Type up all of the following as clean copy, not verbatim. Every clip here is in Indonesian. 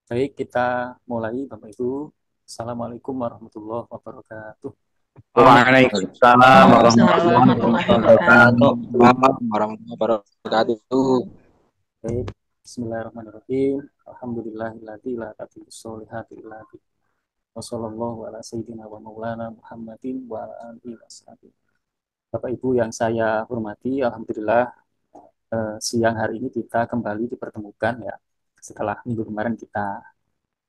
Baik, kita mulai Bapak Ibu. Assalamualaikum warahmatullahi wabarakatuh. Waalaikumsalam Waalaikumsalam warahmatullahi warahmatullahi wabarakatuh. wabarakatuh. Selamat warahmatullahi wabarakatuh. Baik, Bismillahirrahmanirrahim. Alhamdulillahilladzi la tatibu sholihati illa bi. Wassallallahu ala sayyidina wa maulana Muhammadin wa ala alihi washabihi. Bapak Ibu yang saya hormati, alhamdulillah siang hari ini kita kembali dipertemukan ya. Setelah minggu kemarin kita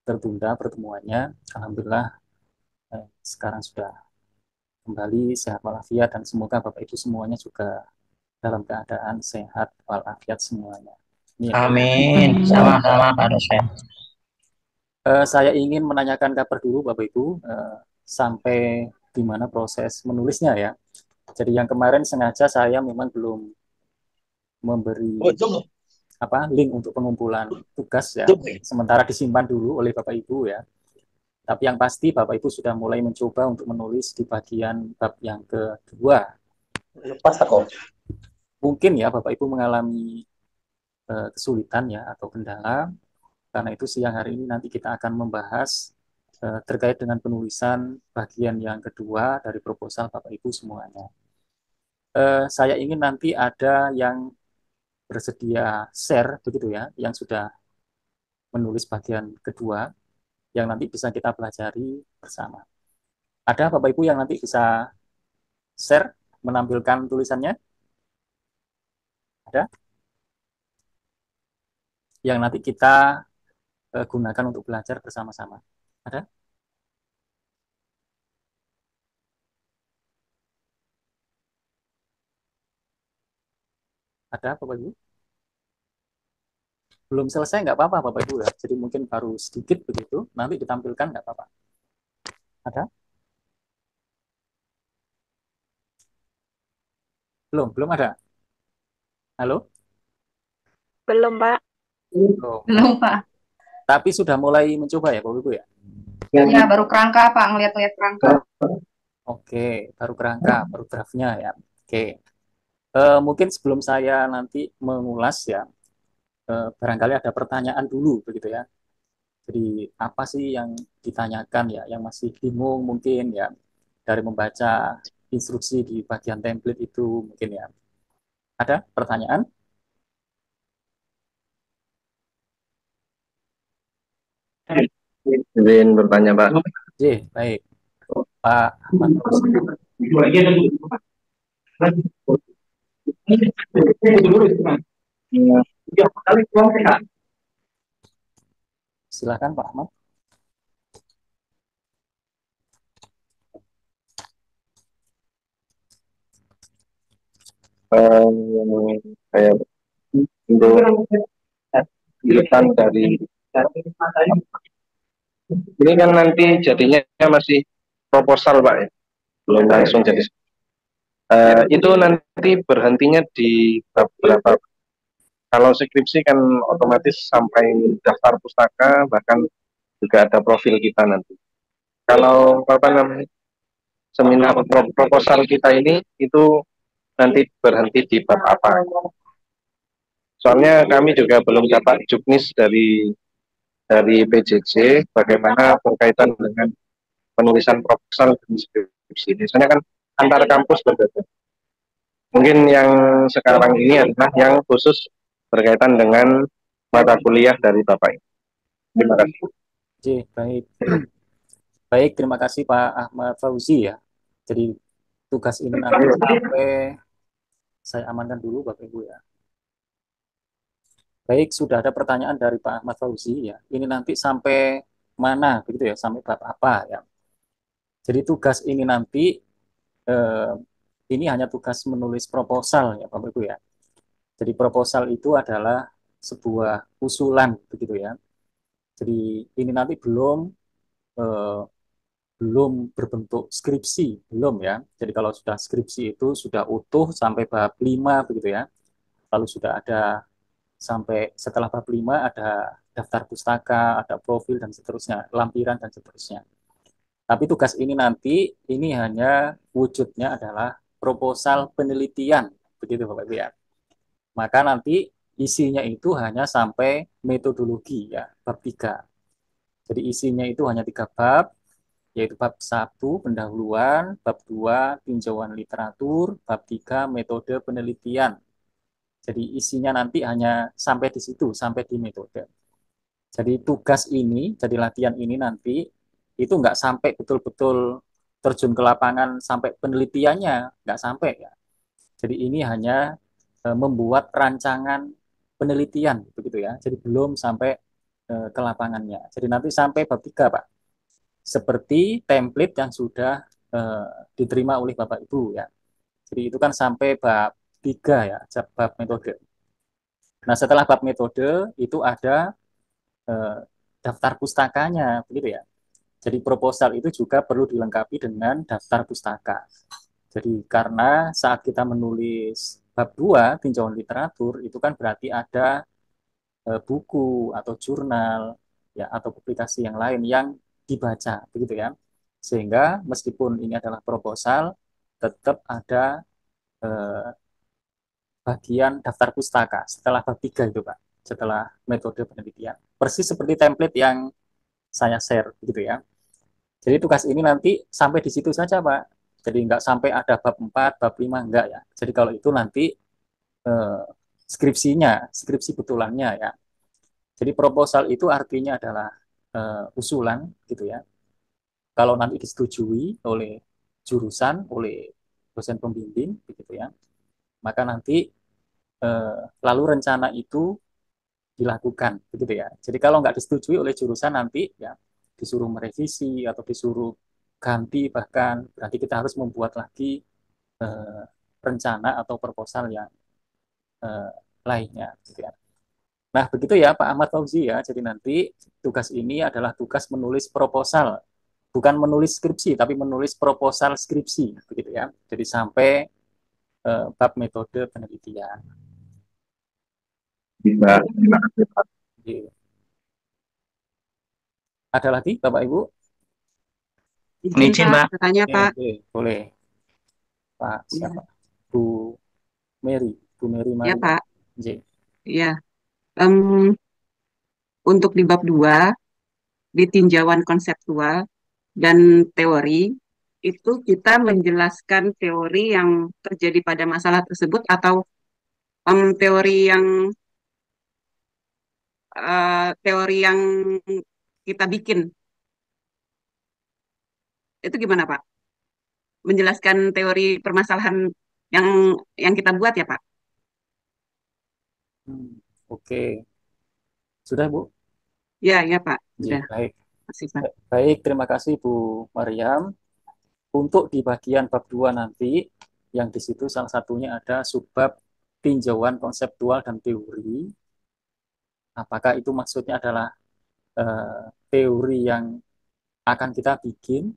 tertunda pertemuannya, alhamdulillah sekarang sudah kembali sehat walafiat dan semoga Bapak Ibu semuanya juga dalam keadaan sehat walafiat semuanya. Ini ya. Amin. Amin. Sama-sama Pak dosen. Saya ingin menanyakan kabar dulu Bapak Ibu sampai di mana proses menulisnya ya. Jadi yang kemarin sengaja saya memang belum memberi link untuk pengumpulan tugas ya. Sementara disimpan dulu oleh Bapak Ibu ya. Tapi yang pasti Bapak Ibu sudah mulai mencoba untuk menulis di bagian bab yang kedua. Lepas aku. Mungkin ya Bapak Ibu mengalami kesulitan ya atau kendala. Karena itu siang hari ini nanti kita akan membahas terkait dengan penulisan bagian yang kedua dari proposal Bapak Ibu semuanya. Saya ingin nanti ada yang bersedia share begitu ya, yang sudah menulis bagian kedua, yang nanti bisa kita pelajari bersama. Ada Bapak Ibu yang nanti bisa share, menampilkan tulisannya? Ada? Yang nanti kita gunakan untuk belajar bersama-sama. Ada? Ada Bapak Ibu? Belum selesai nggak apa-apa Bapak Ibu ya. Jadi mungkin baru sedikit begitu, nanti ditampilkan nggak apa-apa. Ada? Belum ada. Halo? Belum, Pak. Belum. Belum, Pak. Tapi sudah mulai mencoba ya Bapak Ibu ya? Ya, baru kerangka, Pak. Ngeliat-ngeliat kerangka. Oke, baru kerangka, baru draftnya ya. Oke. Mungkin sebelum saya nanti mengulas ya, barangkali ada pertanyaan dulu begitu ya. Jadi apa sih yang ditanyakan ya, yang masih bingung mungkin ya dari membaca instruksi di bagian template itu mungkin ya. Ada pertanyaan? Izin bertanya Pak. J, baik. Pak Ahmad Fauzi. Silakan Pak Ahmad. Saya untuk lanjutan dari ini kan nanti jadinya masih proposal Pak ya, belum langsung jadi. Itu nanti berhentinya di beberapa. Kalau skripsi kan otomatis sampai daftar pustaka, bahkan juga ada profil kita nanti. Kalau apa namanya seminar proposal kita ini itu nanti berhenti di bab apa? Soalnya kami juga belum dapat juknis dari PJJ bagaimana berkaitan dengan penulisan proposal dan skripsi. Biasanya kan antar kampus berbeda. Mungkin yang sekarang ini adalah yang khusus berkaitan dengan mata kuliah dari Bapak ini. Terima kasih. J, baik. Baik, terima kasih Pak Ahmad Fauzi ya. Jadi tugas ini nanti sampai saya amankan dulu Bapak Ibu ya. Baik, sudah ada pertanyaan dari Pak Ahmad Fauzi ya. Ini nanti sampai mana begitu ya, sampai bab apa ya. Jadi tugas ini nanti eh, ini hanya tugas menulis proposal ya Bapak Ibu ya. Jadi proposal itu adalah sebuah usulan begitu ya. Jadi ini nanti eh, belum berbentuk skripsi, belum ya. Jadi kalau sudah skripsi itu sudah utuh sampai bab 5 begitu ya. Lalu sudah ada sampai setelah bab 5 ada daftar pustaka, ada profil dan seterusnya, lampiran dan seterusnya. Tapi tugas ini nanti ini hanya wujudnya adalah proposal penelitian, begitu Bapak Ibu ya. Maka nanti isinya itu hanya sampai metodologi ya, bab 3. Jadi isinya itu hanya 3 bab, yaitu bab 1 pendahuluan, bab 2 tinjauan literatur, bab 3 metode penelitian. Jadi isinya nanti hanya sampai di situ, sampai di metode. Jadi tugas ini, jadi latihan ini nanti itu nggak sampai betul-betul terjun ke lapangan sampai penelitiannya, nggak sampai ya. Jadi ini hanya membuat rancangan penelitian, begitu ya. Jadi belum sampai ke lapangannya. Jadi nanti sampai bab 3, Pak. Seperti template yang sudah diterima oleh Bapak Ibu ya. Jadi itu kan sampai bab 3 ya, bab metode. Nah, setelah bab metode itu ada eh, daftar pustakanya, begitu ya. Jadi proposal itu juga perlu dilengkapi dengan daftar pustaka. Jadi karena saat kita menulis bab 2 tinjauan literatur itu kan berarti ada buku atau jurnal ya atau publikasi yang lain yang dibaca begitu ya. Sehingga meskipun ini adalah proposal tetap ada eh, bagian daftar pustaka setelah bab 3 itu Pak, setelah metode penelitian. Persis seperti template yang saya share gitu ya. Jadi tugas ini nanti sampai di situ saja Pak. Jadi nggak sampai ada bab 4, bab 5 enggak ya. Jadi kalau itu nanti eh, skripsi betulannya ya. Jadi proposal itu artinya adalah usulan gitu ya. Kalau nanti disetujui oleh jurusan, oleh dosen pembimbing begitu ya, maka nanti lalu rencana itu dilakukan begitu ya. Jadi kalau nggak disetujui oleh jurusan nanti ya disuruh merevisi atau disuruh ganti bahkan berarti kita harus membuat lagi eh, rencana atau proposal yang eh, lainnya gitu ya. Nah, begitu ya Pak Ahmad Fauzi ya. Jadi nanti tugas ini adalah tugas menulis proposal, bukan menulis skripsi tapi menulis proposal skripsi begitu ya. Jadi sampai bab metode penelitian. Bisa, terima kasih Pak. Jadi, ada lagi Bapak Ibu? Izin Izin, Pak, Pak. bertanya Pak. Boleh. Pak Ya, siapa? Bu Mary ya Maria. Pak. J. Ya. Em, untuk di bab 2, di tinjauan konseptual dan teori, itu kita menjelaskan teori yang terjadi pada masalah tersebut atau teori yang kita bikin. Itu gimana Pak? Menjelaskan teori permasalahan yang yang kita buat ya Pak? Oke. Sudah Bu? Ya, ya Pak. J. Sudah. Baik. Masih Pak. Baik, terima kasih Bu Mariam. Untuk di bagian bab 2 nanti, yang di situ salah satunya ada subbab tinjauan konseptual dan teori. Apakah itu maksudnya adalah teori yang akan kita bikin,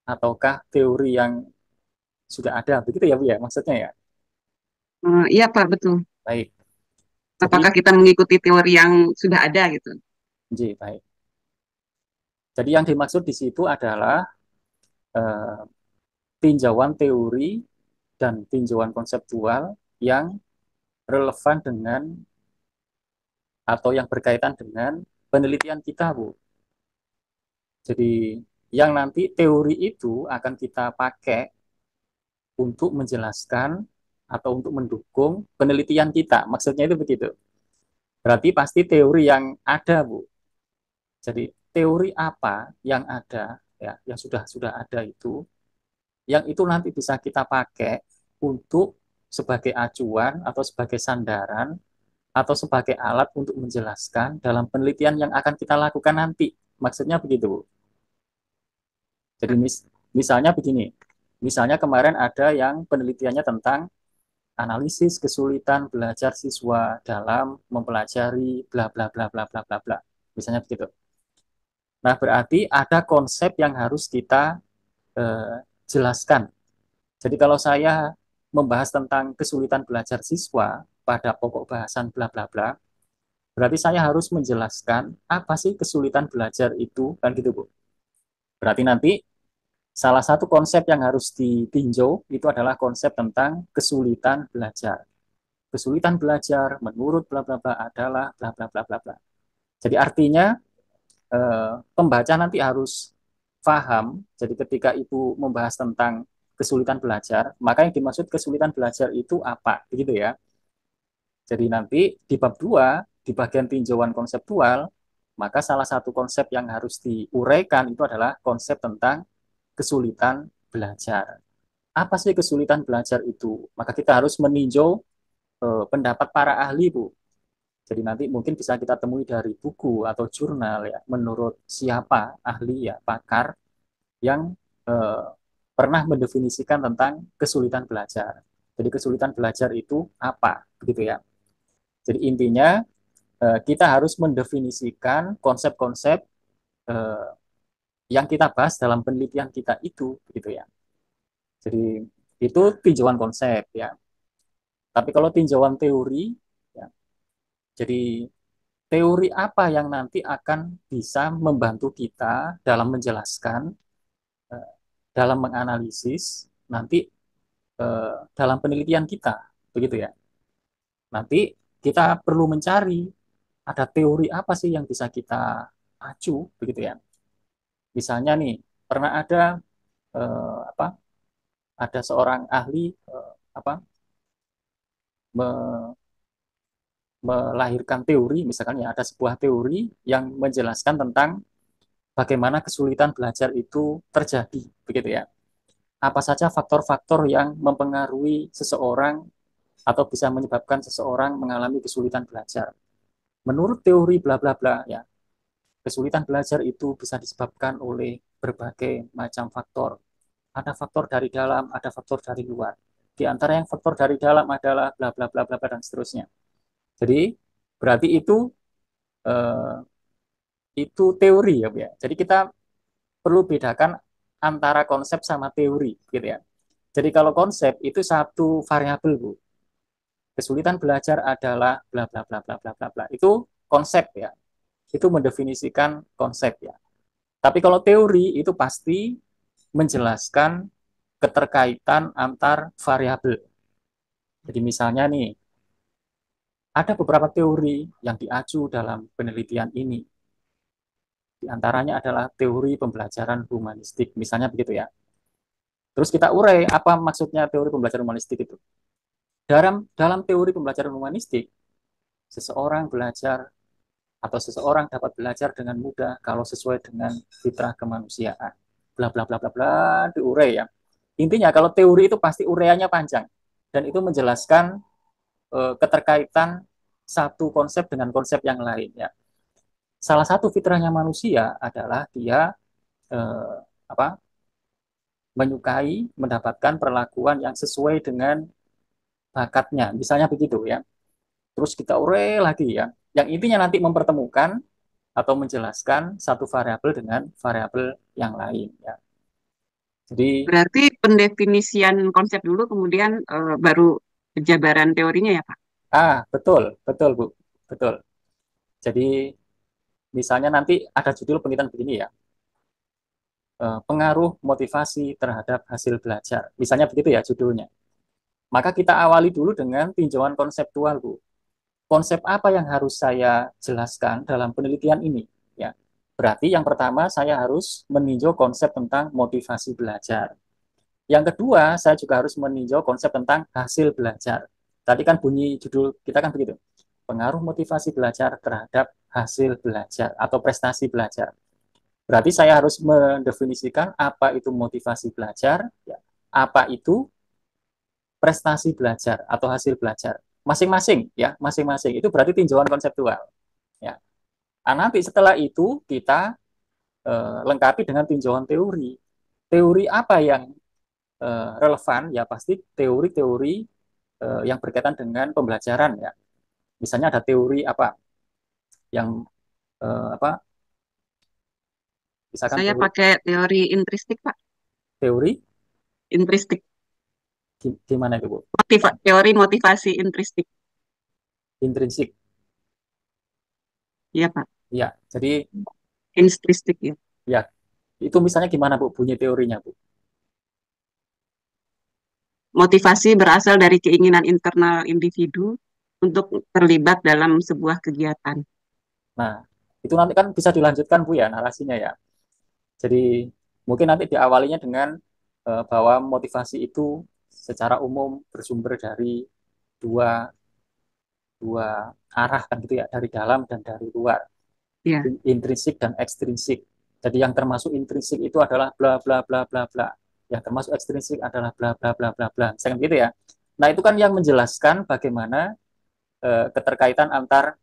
ataukah teori yang sudah ada? Begitu ya Bu ya, maksudnya ya? Iya Pak, betul. Baik. Jadi, Apakah kita mengikuti teori yang sudah ada gitu? baik. Jadi yang dimaksud di situ adalah eh, tinjauan teori dan tinjauan konseptual yang relevan dengan atau yang berkaitan dengan penelitian kita, Bu. Jadi yang nanti teori itu akan kita pakai untuk menjelaskan atau untuk mendukung penelitian kita. Maksudnya itu begitu. Berarti pasti teori yang ada, Bu. Jadi teori apa yang ada ya, yang sudah ada itu, yang itu nanti bisa kita pakai untuk sebagai acuan atau sebagai sandaran atau sebagai alat untuk menjelaskan dalam penelitian yang akan kita lakukan nanti. Maksudnya begitu, Bu. Jadi misalnya begini, misalnya kemarin ada yang penelitiannya tentang analisis kesulitan belajar siswa dalam mempelajari bla bla bla bla bla bla bla. Misalnya begitu. Nah, berarti ada konsep yang harus kita jelaskan. Jadi kalau saya membahas tentang kesulitan belajar siswa pada pokok bahasan bla bla bla, berarti saya harus menjelaskan apa sih kesulitan belajar itu, kan gitu, Bu. Berarti nanti salah satu konsep yang harus ditinjau itu adalah konsep tentang kesulitan belajar. Kesulitan belajar menurut bla bla bla adalah bla bla bla bla bla. Jadi artinya pembaca nanti harus paham. Jadi ketika Ibu membahas tentang kesulitan belajar, maka yang dimaksud kesulitan belajar itu apa, begitu ya. Jadi nanti di bab 2, di bagian tinjauan konseptual, maka salah satu konsep yang harus diuraikan itu adalah konsep tentang kesulitan belajar. Apa sih kesulitan belajar itu? Maka kita harus meninjau pendapat para ahli, Bu. Jadi nanti mungkin bisa kita temui dari buku atau jurnal ya, menurut siapa ahli ya, pakar yang eh, pernah mendefinisikan tentang kesulitan belajar. Jadi kesulitan belajar itu apa, begitu ya. Jadi intinya kita harus mendefinisikan konsep-konsep eh, yang kita bahas dalam penelitian kita itu, begitu ya. Jadi itu tinjauan konsep ya. Tapi kalau tinjauan teori, ya, jadi teori apa yang nanti akan bisa membantu kita dalam menjelaskan, eh, dalam menganalisis nanti dalam penelitian kita, begitu ya. Nanti kita perlu mencari ada teori apa sih yang bisa kita acu, begitu ya. Misalnya nih, pernah ada apa? Ada seorang ahli apa? Melahirkan teori, misalkan ya ada sebuah teori yang menjelaskan tentang bagaimana kesulitan belajar itu terjadi, begitu ya. Apa saja faktor-faktor yang mempengaruhi seseorang atau bisa menyebabkan seseorang mengalami kesulitan belajar. Menurut teori bla bla bla ya, kesulitan belajar itu bisa disebabkan oleh berbagai macam faktor. Ada faktor dari dalam, ada faktor dari luar. Di antara yang faktor dari dalam adalah bla bla bla bla dan seterusnya. Jadi berarti eh, itu teori ya, Bu ya. Jadi kita perlu bedakan antara konsep sama teori, gitu ya. Jadi kalau konsep itu satu variabel, Bu. Kesulitan belajar adalah bla bla bla bla bla bla bla. Itu konsep ya. Itu mendefinisikan konsep ya. Tapi kalau teori itu pasti menjelaskan keterkaitan antar variabel. Jadi misalnya nih, ada beberapa teori yang diacu dalam penelitian ini. Di antaranya adalah teori pembelajaran humanistik, misalnya begitu ya. Terus kita urai apa maksudnya teori pembelajaran humanistik itu. Dalam teori pembelajaran humanistik, seseorang belajar atau seseorang dapat belajar dengan mudah kalau sesuai dengan fitrah kemanusiaan. Bla bla bla bla bla diurai ya. Intinya kalau teori itu pasti uraiannya panjang dan itu menjelaskan keterkaitan satu konsep dengan konsep yang lain ya. Salah satu fitrahnya manusia adalah dia eh, apa menyukai mendapatkan perlakuan yang sesuai dengan bakatnya, misalnya begitu ya. Terus kita urai lagi ya. Yang intinya nanti mempertemukan atau menjelaskan satu variabel dengan variabel yang lain ya. Jadi Berarti pendefinisian konsep dulu, kemudian baru penjabaran teorinya ya, Pak? betul, betul Bu. Betul. Jadi misalnya nanti ada judul penelitian begini ya. Pengaruh motivasi terhadap hasil belajar. Misalnya begitu ya judulnya. Maka kita awali dulu dengan tinjauan konseptual, Bu. Konsep apa yang harus saya jelaskan dalam penelitian ini? Ya, berarti yang pertama saya harus meninjau konsep tentang motivasi belajar. Yang kedua, saya juga harus meninjau konsep tentang hasil belajar. Tadi kan bunyi judul kita kan begitu. Pengaruh motivasi belajar terhadap hasil belajar atau prestasi belajar. Berarti saya harus mendefinisikan apa itu motivasi belajar, ya, apa itu prestasi belajar atau hasil belajar. Masing-masing ya, masing-masing. Itu berarti tinjauan konseptual. Ya. Nah, nanti setelah itu kita lengkapi dengan tinjauan teori. Teori apa yang relevan? Ya pasti teori-teori yang berkaitan dengan pembelajaran ya. Misalnya ada teori apa yang apa? Misalkan Saya teori pakai teori intristik, Pak. teori Intristik. gimana itu Bu? Teori motivasi intristik. Intrinsik. Iya, Pak. Ya, jadi Intristik ya. ya itu misalnya gimana Bu bunyi teorinya Bu? Motivasi berasal dari keinginan internal individu untuk terlibat dalam sebuah kegiatan. Nah, Itu nanti kan bisa dilanjutkan Bu ya narasinya ya. Jadi mungkin nanti diawalinya dengan bahwa motivasi itu secara umum bersumber dari dua dua arah kan gitu ya, dari dalam dan dari luar, Ya, intrinsik dan ekstrinsik. Jadi yang termasuk intrinsik itu adalah bla bla bla bla bla, yang termasuk ekstrinsik adalah bla bla bla bla bla, misalkan gitu ya. Nah itu kan yang menjelaskan bagaimana keterkaitan antar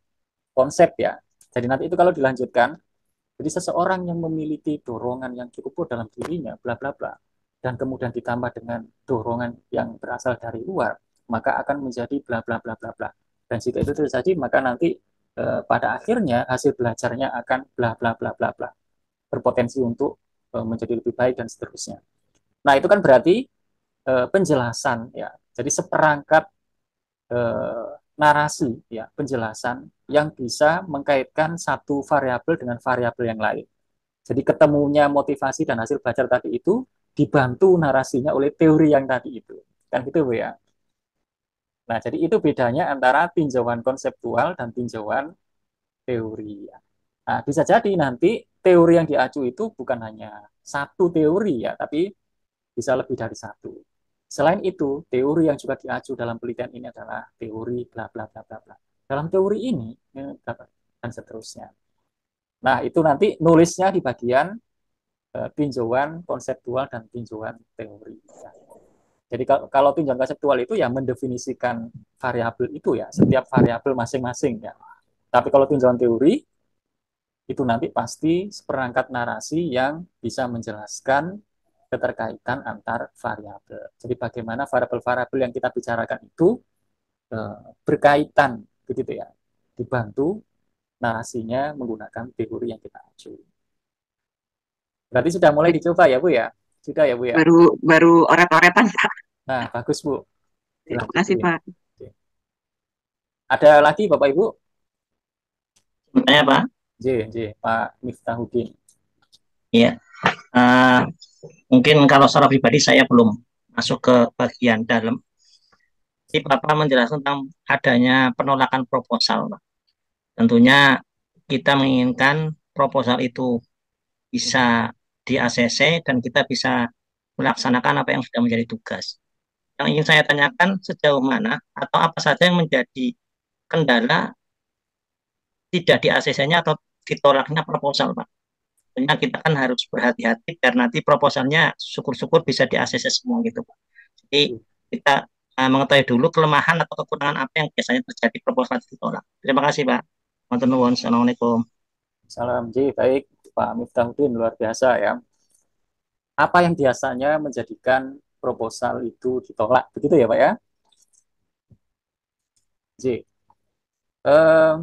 konsep ya. Jadi nanti itu kalau dilanjutkan, jadi seseorang yang memiliki dorongan yang cukup kuat dalam dirinya, bla bla bla, dan kemudian ditambah dengan dorongan yang berasal dari luar, maka akan menjadi bla bla bla bla bla. Dan jika itu terjadi, maka nanti pada akhirnya hasil belajarnya akan bla bla bla bla bla, berpotensi untuk menjadi lebih baik dan seterusnya. Nah itu kan berarti penjelasan ya. Jadi seperangkat narasi ya, penjelasan yang bisa mengkaitkan satu variabel dengan variabel yang lain. Jadi ketemunya motivasi dan hasil belajar tadi itu dibantu narasinya oleh teori yang tadi itu. Kan gitu Bu ya. Nah, jadi itu bedanya antara tinjauan konseptual dan tinjauan teori. Nah, bisa jadi nanti teori yang diacu itu bukan hanya satu teori ya, tapi bisa lebih dari satu. Selain itu, teori yang juga diacu dalam penelitian ini adalah teori bla bla bla bla bla. Dalam teori ini dan seterusnya. Nah, itu nanti nulisnya di bagian tinjauan konseptual dan tinjauan teori. Ya. Jadi kalau tinjauan konseptual itu ya mendefinisikan variabel itu ya, setiap variabel masing-masing ya. Tapi kalau tinjauan teori itu nanti pasti seperangkat narasi yang bisa menjelaskan keterkaitan antar variabel. Jadi bagaimana variabel-variabel yang kita bicarakan itu berkaitan begitu ya, dibantu narasinya menggunakan teori yang kita acu. Berarti sudah mulai dicoba ya Bu ya? Sudah ya Bu ya? baru baru oret-oretan Pak. Nah, bagus Bu. Terima kasih Dilanjutin. Pak. Oke. Ada lagi Bapak Ibu? Sebenarnya Pak, J, Pak Miftahuddin. iya. Eh, mungkin kalau secara pribadi saya belum masuk ke bagian dalam. Jadi Bapak menjelaskan tentang adanya penolakan proposal, Pak. Tentunya kita menginginkan proposal itu bisa di ACC dan kita bisa melaksanakan apa yang sudah menjadi tugas. Yang ingin saya tanyakan sejauh mana atau apa saja yang menjadi kendala tidak di ACC-nya atau ditolaknya proposal, Pak. Tentunya kita kan harus berhati-hati biar nanti proposalnya syukur-syukur bisa di ACC semua gitu, Pak. Jadi kita mengetahui dulu kelemahan atau kekurangan apa yang biasanya terjadi proposal ditolak. Terima kasih, Pak. Assalamualaikum. Salam J, baik Pak Miftahuddin, luar biasa ya. Apa yang biasanya menjadikan proposal itu ditolak, begitu ya Pak ya? J, eh,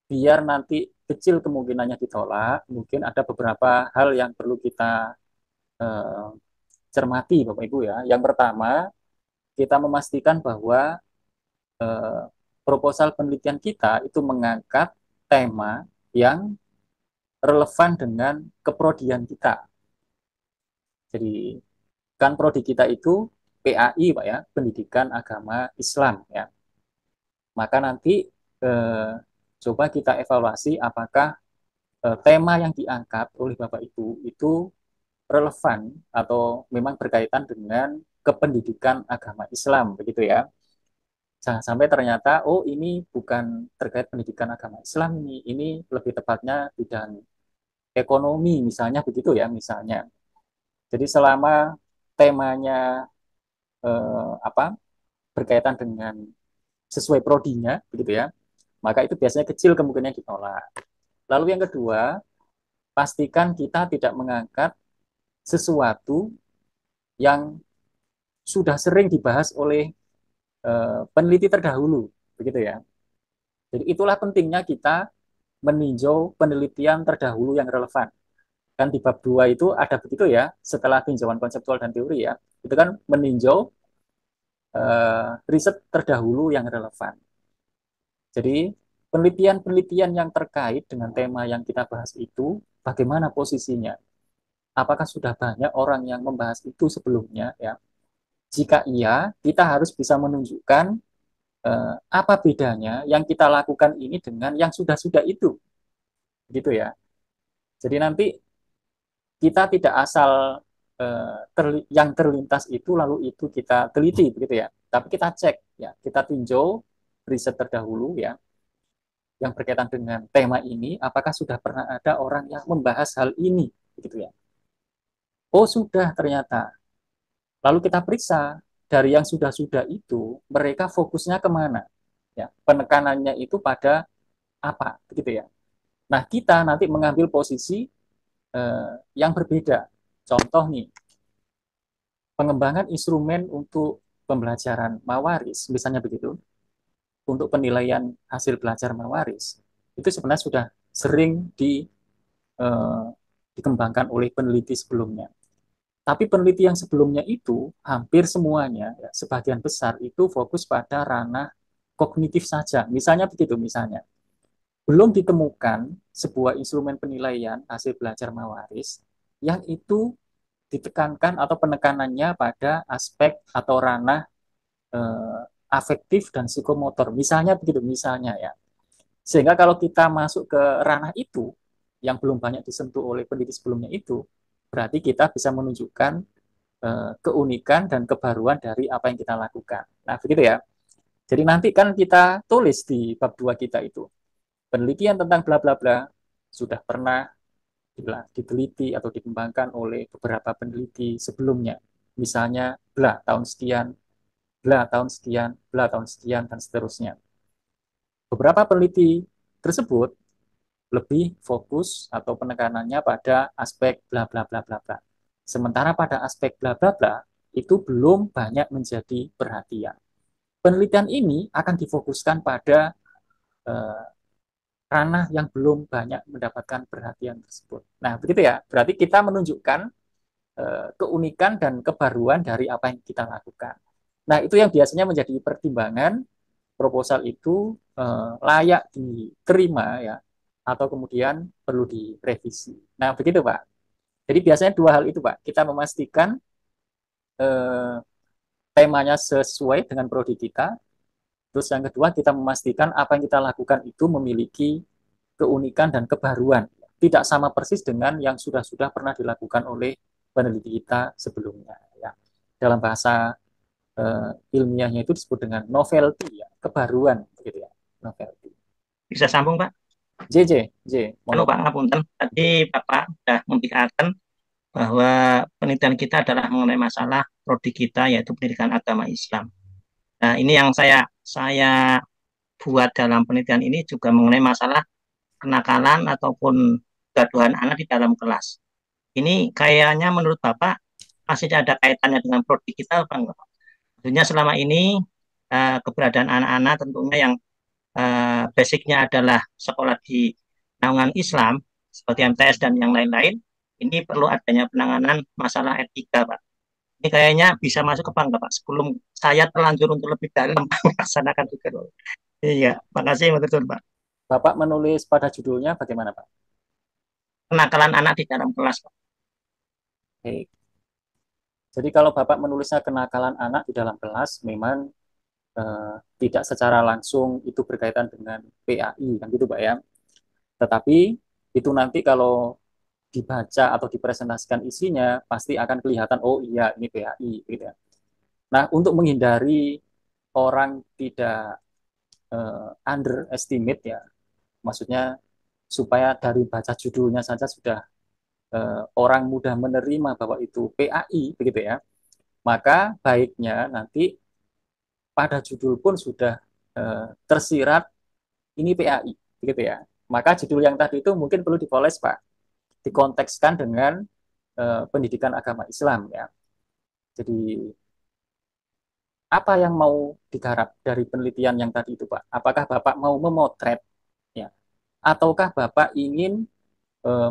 biar nanti kecil kemungkinannya ditolak, mungkin ada beberapa hal yang perlu kita eh, cermati Bapak Ibu ya. Yang pertama, kita memastikan bahwa eh, proposal penelitian kita itu mengangkat tema yang relevan dengan keprodian kita. Jadi kan prodi kita itu PAI Pak ya, Pendidikan Agama Islam ya. Maka nanti coba kita evaluasi apakah tema yang diangkat oleh Bapak Ibu itu relevan atau memang berkaitan dengan kependidikan agama Islam begitu ya. Jangan sampai ternyata oh ini bukan terkait pendidikan agama Islam ini lebih tepatnya bidang ekonomi misalnya begitu ya misalnya. Jadi selama temanya apa berkaitan dengan sesuai prodinya begitu ya, maka itu biasanya kecil kemungkinan ditolak. Lalu yang kedua, pastikan kita tidak mengangkat sesuatu yang sudah sering dibahas oleh peneliti terdahulu begitu ya. Jadi itulah pentingnya kita meninjau penelitian terdahulu yang relevan. Kan di bab 2 itu ada begitu ya, setelah tinjauan konseptual dan teori ya, itu kan meninjau riset terdahulu yang relevan. Jadi penelitian-penelitian yang terkait dengan tema yang kita bahas itu, bagaimana posisinya? Apakah sudah banyak orang yang membahas itu sebelumnya? Ya, jika iya, kita harus bisa menunjukkan apa bedanya yang kita lakukan ini dengan yang sudah-sudah itu. gitu ya. Jadi nanti kita tidak asal yang terlintas itu lalu itu kita teliti begitu ya, tapi kita cek ya, kita tinjau riset terdahulu ya yang berkaitan dengan tema ini, apakah sudah pernah ada orang yang membahas hal ini begitu ya. Oh sudah ternyata. Lalu kita periksa dari yang sudah-sudah itu mereka fokusnya kemana ya, penekanannya itu pada apa begitu ya. Nah kita nanti mengambil posisi yang berbeda. Contoh nih, pengembangan instrumen untuk pembelajaran mawaris, misalnya begitu, untuk penilaian hasil belajar mawaris, itu sebenarnya sudah sering eh, dikembangkan oleh peneliti sebelumnya. Tapi peneliti yang sebelumnya itu hampir semuanya, ya, sebagian besar itu fokus pada ranah kognitif saja. Misalnya begitu, misalnya belum ditemukan sebuah instrumen penilaian hasil belajar mawaris yang itu ditekankan atau penekanannya pada aspek atau ranah afektif dan psikomotor. Misalnya begitu, misalnya ya. Sehingga kalau kita masuk ke ranah itu yang belum banyak disentuh oleh peneliti sebelumnya itu, berarti kita bisa menunjukkan keunikan dan kebaruan dari apa yang kita lakukan. Nah, begitu ya. Jadi nanti kan kita tulis di bab 2 kita itu, penelitian tentang bla bla bla sudah pernah diteliti atau dikembangkan oleh beberapa peneliti sebelumnya. Misalnya bla tahun sekian, bla tahun sekian, bla tahun sekian, dan seterusnya. Beberapa peneliti tersebut lebih fokus atau penekanannya pada aspek bla bla bla bla bla. Sementara pada aspek bla bla bla itu belum banyak menjadi perhatian. Penelitian ini akan difokuskan pada eh, ranah yang belum banyak mendapatkan perhatian tersebut. Nah, begitu ya. Berarti kita menunjukkan keunikan dan kebaruan dari apa yang kita lakukan. Nah, itu yang biasanya menjadi pertimbangan proposal itu layak diterima ya, atau kemudian perlu direvisi. Nah, begitu Pak. Jadi biasanya dua hal itu Pak. Kita memastikan eh, temanya sesuai dengan prodi kita. Terus yang kedua kita memastikan apa yang kita lakukan itu memiliki keunikan dan kebaruan. Tidak sama persis dengan yang sudah-sudah pernah dilakukan oleh peneliti kita sebelumnya. Ya. Dalam bahasa ilmiahnya itu disebut dengan novelty, ya, kebaruan, gitu ya, novelty. Bisa sambung, Pak? J, Halo, Pak, ngapunten. Tadi Bapak sudah membicarakan bahwa penelitian kita adalah mengenai masalah prodi kita, yaitu pendidikan agama Islam. Nah, ini yang saya buat dalam penelitian ini juga mengenai masalah kenakalan ataupun kegaduhan anak di dalam kelas. Ini kayaknya menurut Bapak masih ada kaitannya dengan prodi kita, apa enggak? Tentunya selama ini keberadaan anak-anak tentunya yang basicnya adalah sekolah di naungan Islam seperti MTS dan yang lain-lain, ini perlu adanya penanganan masalah etika, Pak. Ini kayaknya bisa masuk ke Bangga, Pak, sebelum saya terlanjur untuk lebih dalam melaksanakan juga. Iya, makasih betul, Pak. Bapak menulis pada judulnya bagaimana, Pak? Kenakalan anak di dalam kelas, Pak. Oke. Jadi kalau Bapak menulisnya kenakalan anak di dalam kelas, memang tidak secara langsung itu berkaitan dengan PAI, kan gitu, Pak ya. Tetapi itu nanti kalau dibaca atau dipresentasikan isinya, pasti akan kelihatan, oh iya ini PAI, gitu ya. Nah, untuk menghindari orang tidak underestimate ya, maksudnya supaya dari baca judulnya saja sudah orang mudah menerima bahwa itu PAI, begitu ya, maka baiknya nanti pada judul pun sudah tersirat ini PAI, begitu ya. Maka judul yang tadi itu mungkin perlu dipoles, Pak, dikontekskan dengan pendidikan agama Islam ya. Jadi apa yang mau digarap dari penelitian yang tadi itu, Pak? Apakah Bapak mau memotret ya, ataukah Bapak ingin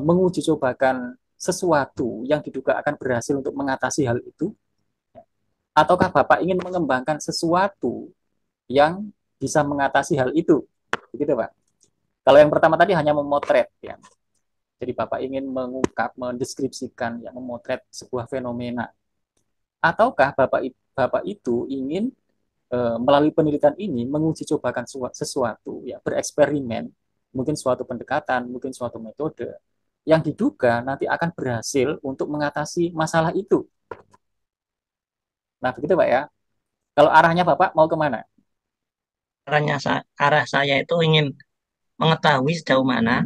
menguji cobakan sesuatu yang diduga akan berhasil untuk mengatasi hal itu? Ataukah Bapak ingin mengembangkan sesuatu yang bisa mengatasi hal itu? Begitu, Pak. Kalau yang pertama tadi hanya memotret ya. Jadi Bapak ingin mengungkap, mendeskripsikan, yang memotret sebuah fenomena. Ataukah Bapak itu ingin melalui penelitian ini menguji cobakan sesuatu, ya, bereksperimen, mungkin suatu pendekatan, mungkin suatu metode yang diduga nanti akan berhasil untuk mengatasi masalah itu. Nah, begitu Pak ya. Kalau arahnya Bapak mau kemana? Arah saya itu ingin mengetahui sejauh mana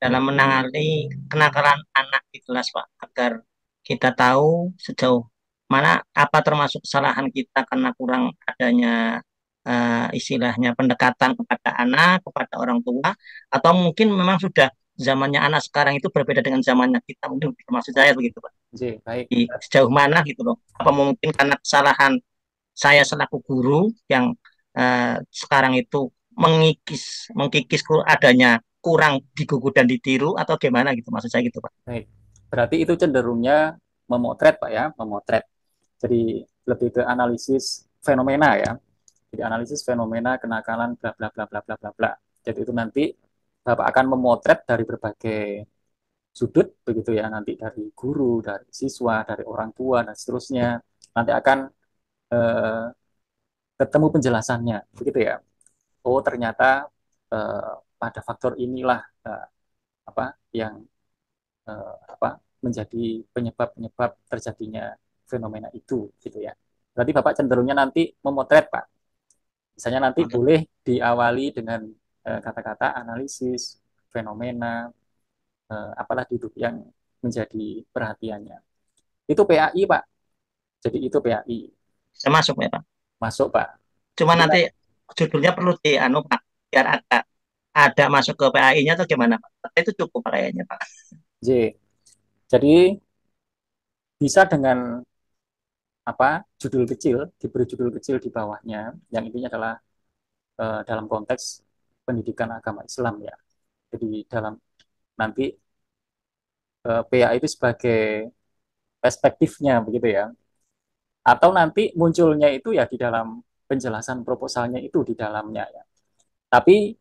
dalam menangani kenakalan anak di kelas, Pak, agar kita tahu sejauh mana apa termasuk kesalahan kita karena kurang adanya istilahnya pendekatan kepada anak, kepada orang tua, atau mungkin memang sudah zamannya anak sekarang itu berbeda dengan zamannya kita, mungkin maksud saya begitu, Pak. Baik. Sejauh mana gitu loh. Apa mungkin karena kesalahan saya selaku guru yang sekarang itu mengkikis adanya kurang digugu dan ditiru atau gimana gitu, maksud saya gitu Pak. Baik. Berarti itu cenderungnya memotret Pak ya, memotret. Jadi lebih ke analisis fenomena ya. Jadi analisis fenomena kenakalan bla bla bla bla bla bla bla. Jadi itu nanti Bapak akan memotret dari berbagai sudut begitu ya, nanti dari guru, dari siswa, dari orang tua dan seterusnya. Nanti akan ketemu penjelasannya begitu ya. Oh, ternyata pada faktor inilah apa yang menjadi penyebab terjadinya fenomena itu gitu ya. Berarti Bapak cenderungnya nanti memotret Pak. Misalnya nanti boleh diawali dengan kata-kata analisis fenomena apalah duduk yang menjadi perhatiannya. Itu PAI Pak. Jadi itu PAI. Saya masuk ya Pak. Masuk Pak. Cuma nanti judulnya perlu Pak, biar ada masuk ke PAI-nya atau gimana Pak? Itu cukup kayaknya Pak. Jadi bisa dengan judul kecil, diberi judul kecil di bawahnya, yang intinya adalah dalam konteks pendidikan agama Islam ya. Jadi dalam nanti PA itu sebagai perspektifnya begitu ya. Atau nanti munculnya itu ya di dalam penjelasan proposalnya itu di dalamnya ya. Tapi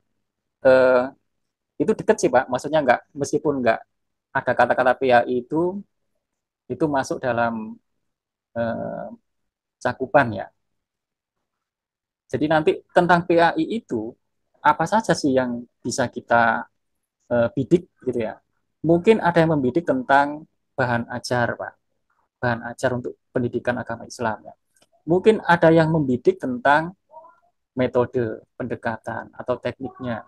itu dekat sih Pak, maksudnya meskipun nggak ada kata-kata PA itu masuk dalam cakupan ya. Jadi nanti tentang PAI itu apa saja sih yang bisa kita bidik gitu ya. Mungkin ada yang membidik tentang bahan ajar Pak. Bahan ajar untuk pendidikan agama Islam ya. Mungkin ada yang membidik tentang metode pendekatan atau tekniknya.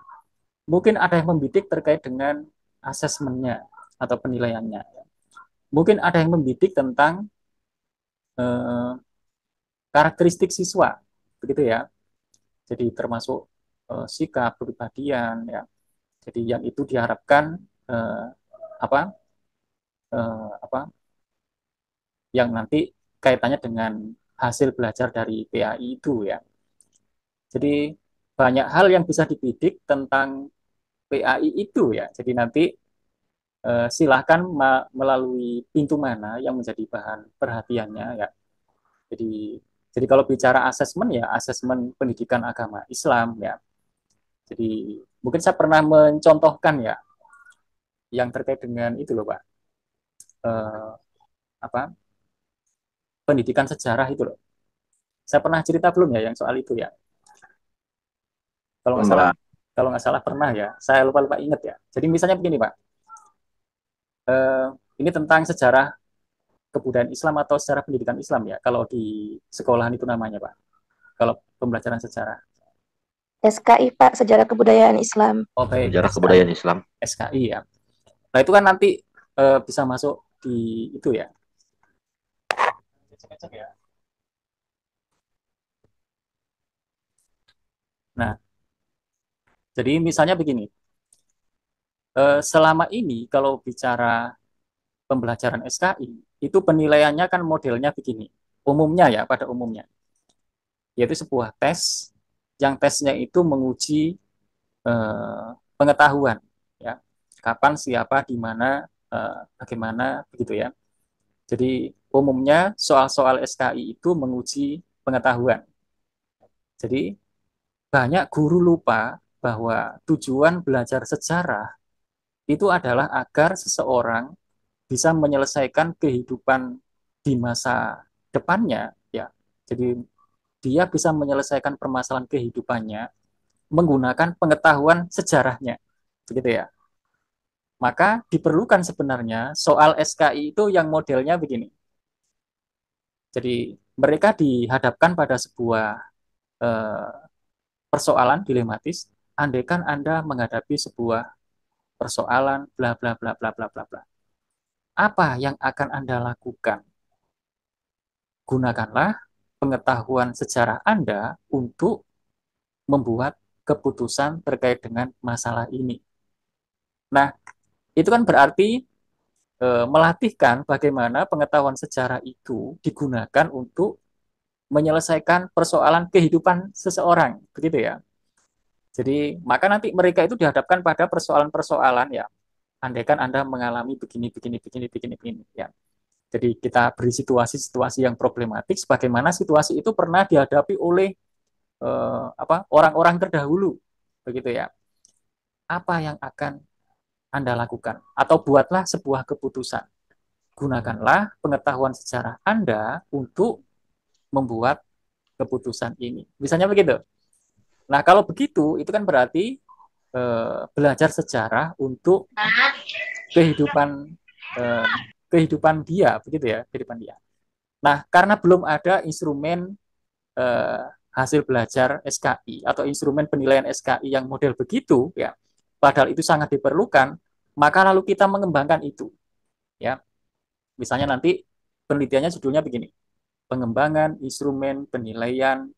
Mungkin ada yang membidik terkait dengan asesmennya atau penilaiannya. Mungkin ada yang membidik tentang karakteristik siswa, begitu ya. Jadi termasuk sikap, kepribadian, ya. Jadi yang itu diharapkan yang nanti kaitannya dengan hasil belajar dari PAI itu ya. Jadi banyak hal yang bisa dibidik tentang PAI itu ya. Jadi nanti silahkan melalui pintu mana yang menjadi bahan perhatiannya ya. Jadi kalau bicara asesmen ya asesmen pendidikan agama Islam ya. Jadi mungkin saya pernah mencontohkan ya yang terkait dengan itu loh Pak. Pendidikan sejarah itu loh. Saya pernah cerita belum ya yang soal itu ya? Kalau nggak salah pernah ya. Saya lupa ingat ya. Jadi misalnya begini Pak. Ini tentang sejarah kebudayaan Islam atau sejarah pendidikan Islam ya. Kalau di sekolahan itu namanya Pak. Kalau pembelajaran sejarah. SKI Pak, Sejarah Kebudayaan Islam. Oh baik. Sejarah Kebudayaan Islam. SKI ya. Nah itu kan nanti bisa masuk di itu ya. Nah, jadi misalnya begini, selama ini kalau bicara pembelajaran SKI, itu penilaiannya kan modelnya begini, umumnya ya, pada umumnya, yaitu sebuah tes, yang tesnya itu menguji pengetahuan, ya, kapan, siapa, di mana, bagaimana, begitu ya. Jadi umumnya soal-soal SKI itu menguji pengetahuan. Jadi banyak guru lupa bahwa tujuan belajar sejarah itu adalah agar seseorang bisa menyelesaikan kehidupan di masa depannya ya. Jadi dia bisa menyelesaikan permasalahan kehidupannya menggunakan pengetahuan sejarahnya. begitu ya. Maka diperlukan sebenarnya soal SKI itu yang modelnya begini. Jadi mereka dihadapkan pada sebuah eh, persoalan dilematis. Andaikan Anda menghadapi sebuah persoalan bla bla bla bla bla bla bla. Apa yang akan Anda lakukan? Gunakanlah pengetahuan sejarah Anda untuk membuat keputusan terkait dengan masalah ini. Nah, itu kan berarti melatihkan bagaimana pengetahuan sejarah itu digunakan untuk menyelesaikan persoalan kehidupan seseorang, begitu ya. Jadi, maka nanti mereka itu dihadapkan pada persoalan-persoalan ya. Andaikan Anda mengalami begini, begini, begini, begini, begini, ya. Jadi kita beri situasi-situasi yang problematik, bagaimana situasi itu pernah dihadapi oleh orang-orang terdahulu, begitu ya. Apa yang akan Anda lakukan? Atau buatlah sebuah keputusan. Gunakanlah pengetahuan sejarah Anda untuk membuat keputusan ini. Misalnya begitu. Nah, kalau begitu, itu kan berarti belajar sejarah untuk kehidupan eh, kehidupan dia, begitu ya, kehidupan dia. Nah, karena belum ada instrumen eh, hasil belajar SKI atau instrumen penilaian SKI yang model begitu, ya, padahal itu sangat diperlukan, maka lalu kita mengembangkan itu, ya. Misalnya nanti penelitiannya judulnya begini, pengembangan instrumen penilaian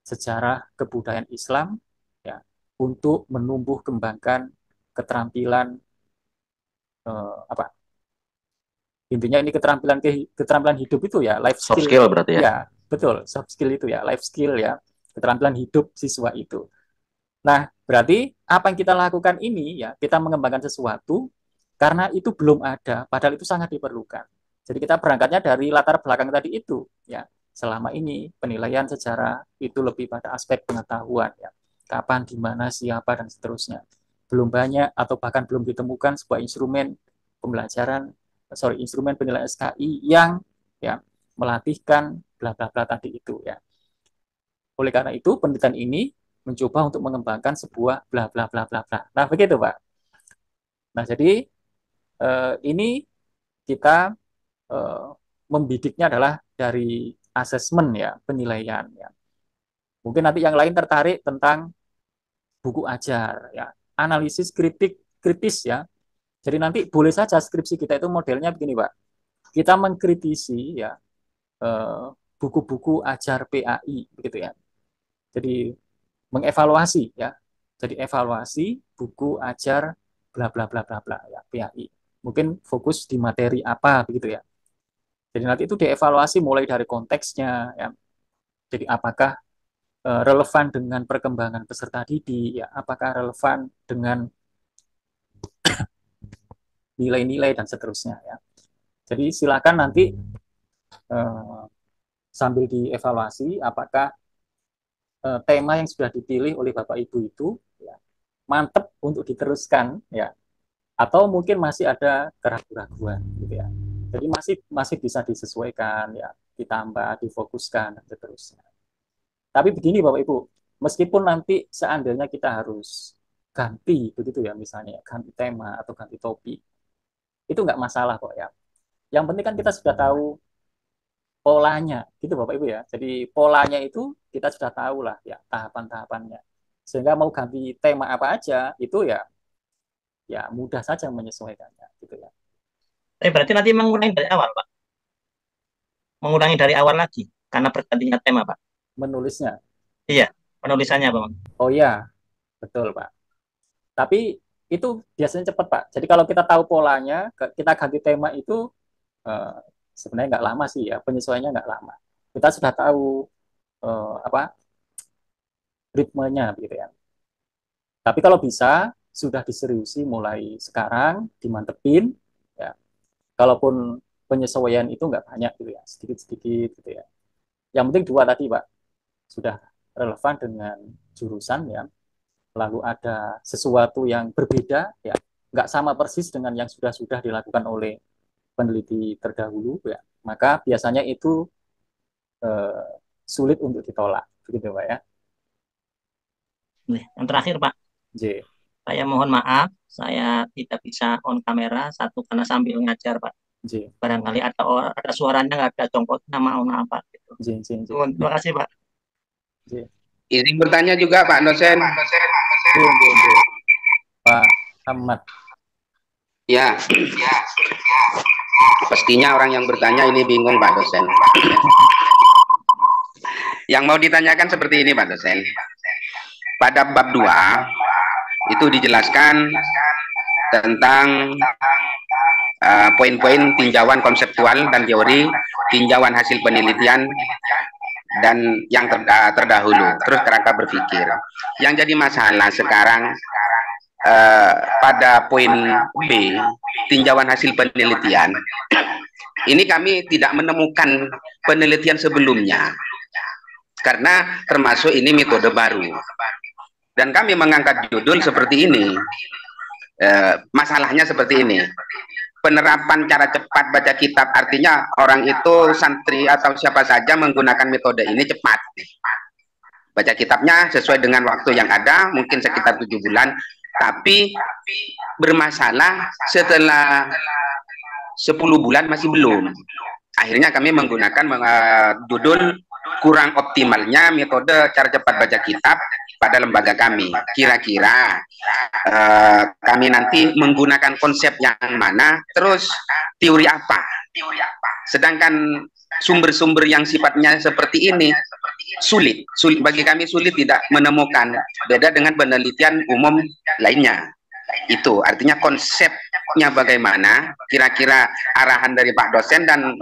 sejarah kebudayaan Islam ya untuk menumbuh kembangkan keterampilan apa intinya ini keterampilan hidup itu ya life Soft skill skill berarti ya. ya betul soft skill itu ya life skill ya keterampilan hidup siswa itu. Nah berarti apa yang kita lakukan ini ya kita mengembangkan sesuatu karena itu belum ada padahal itu sangat diperlukan. Jadi kita berangkatnya dari latar belakang tadi itu ya selama ini penilaian sejarah itu lebih pada aspek pengetahuan ya kapan di mana siapa dan seterusnya belum banyak atau bahkan belum ditemukan sebuah instrumen pembelajaran instrumen penilaian SKI yang ya melatihkan bla bla bla tadi itu ya. Oleh karena itu penelitian ini mencoba untuk mengembangkan sebuah bla bla bla bla bla. Nah begitu Pak. Nah jadi ini kita eh, membidiknya adalah dari asesmen ya penilaian ya. Mungkin nanti yang lain tertarik tentang buku ajar ya analisis kritis ya. Jadi nanti boleh saja skripsi kita itu modelnya begini Pak. Kita mengkritisi ya buku-buku ajar PAI begitu ya. Jadi mengevaluasi ya. Jadi evaluasi buku ajar bla bla bla bla bla ya PAI. Mungkin fokus di materi apa begitu ya. Jadi nanti itu dievaluasi mulai dari konteksnya ya. Jadi apakah relevan dengan perkembangan peserta didik ya, apakah relevan dengan nilai-nilai dan seterusnya ya. Jadi silakan nanti eh, sambil dievaluasi apakah tema yang sudah dipilih oleh Bapak Ibu itu ya, mantep untuk diteruskan ya atau mungkin masih ada keraguan-keraguan gitu ya. Jadi masih masih bisa disesuaikan ya, ditambah, difokuskan dan seterusnya. Tapi begini Bapak Ibu, meskipun nanti seandainya kita harus ganti begitu ya misalnya ganti tema atau ganti topik, itu nggak masalah kok ya. Yang penting kan kita sudah tahu polanya gitu Bapak Ibu ya. Jadi polanya itu kita sudah tahu lah ya tahapan-tahapannya. Sehingga mau ganti tema apa aja itu ya ya mudah saja menyesuaikannya gitu ya. Berarti nanti mengulangi dari awal, Pak. Mengulangi dari awal lagi karena bergantinya tema, Pak. Menulisnya. Iya, penulisannya, Pak. Oh iya, betul Pak. Tapi itu biasanya cepat Pak. Jadi kalau kita tahu polanya, kita ganti tema itu eh, sebenarnya nggak lama sih ya, penyesuaiannya nggak lama. Kita sudah tahu apa ritmenya gitu ya. Tapi kalau bisa sudah diseriusi mulai sekarang, dimantepin, ya. Kalaupun penyesuaian itu nggak banyak gitu ya, sedikit-sedikit gitu ya. Yang penting dua tadi Pak, sudah relevan dengan jurusan ya. Lalu ada sesuatu yang berbeda ya, nggak sama persis dengan yang sudah dilakukan oleh peneliti terdahulu ya. Maka biasanya itu eh, sulit untuk ditolak, begitu Pak ya. Yang terakhir, Pak. J. Saya mohon maaf, saya tidak bisa on kamera, satu karena sambil ngajar Pak. J, Barangkali ada suaranya nggak ada congkotnya, mohon maaf Pak. Gitu. J, J, J, Terima kasih Pak. J, Izin bertanya juga Pak dosen. J, J, J. Pak Ahmad. Ya, pastinya orang yang bertanya ini bingung Pak dosen. Yang mau ditanyakan seperti ini Pak dosen. Pada bab 2 itu dijelaskan tentang poin-poin tinjauan konseptual dan teori, tinjauan hasil penelitian, dan yang terdahulu, terus kerangka berpikir. Yang jadi masalah sekarang pada poin B, tinjauan hasil penelitian, ini kami tidak menemukan penelitian sebelumnya, karena termasuk ini metode baru. Dan kami mengangkat judul seperti ini. Masalahnya seperti ini. Penerapan cara cepat baca kitab, artinya orang itu santri atau siapa saja menggunakan metode ini cepat. Baca kitabnya sesuai dengan waktu yang ada, mungkin sekitar 7 bulan. Tapi bermasalah setelah 10 bulan masih belum. Akhirnya kami menggunakan judul kurang optimalnya metode cara cepat baca kitab pada lembaga kami. Kira-kira kami nanti menggunakan konsep yang mana, terus teori apa. Sedangkan sumber-sumber yang sifatnya seperti ini sulit bagi kami, sulit tidak menemukan, beda dengan penelitian umum lainnya. Itu artinya konsepnya bagaimana, kira-kira arahan dari Pak dosen, dan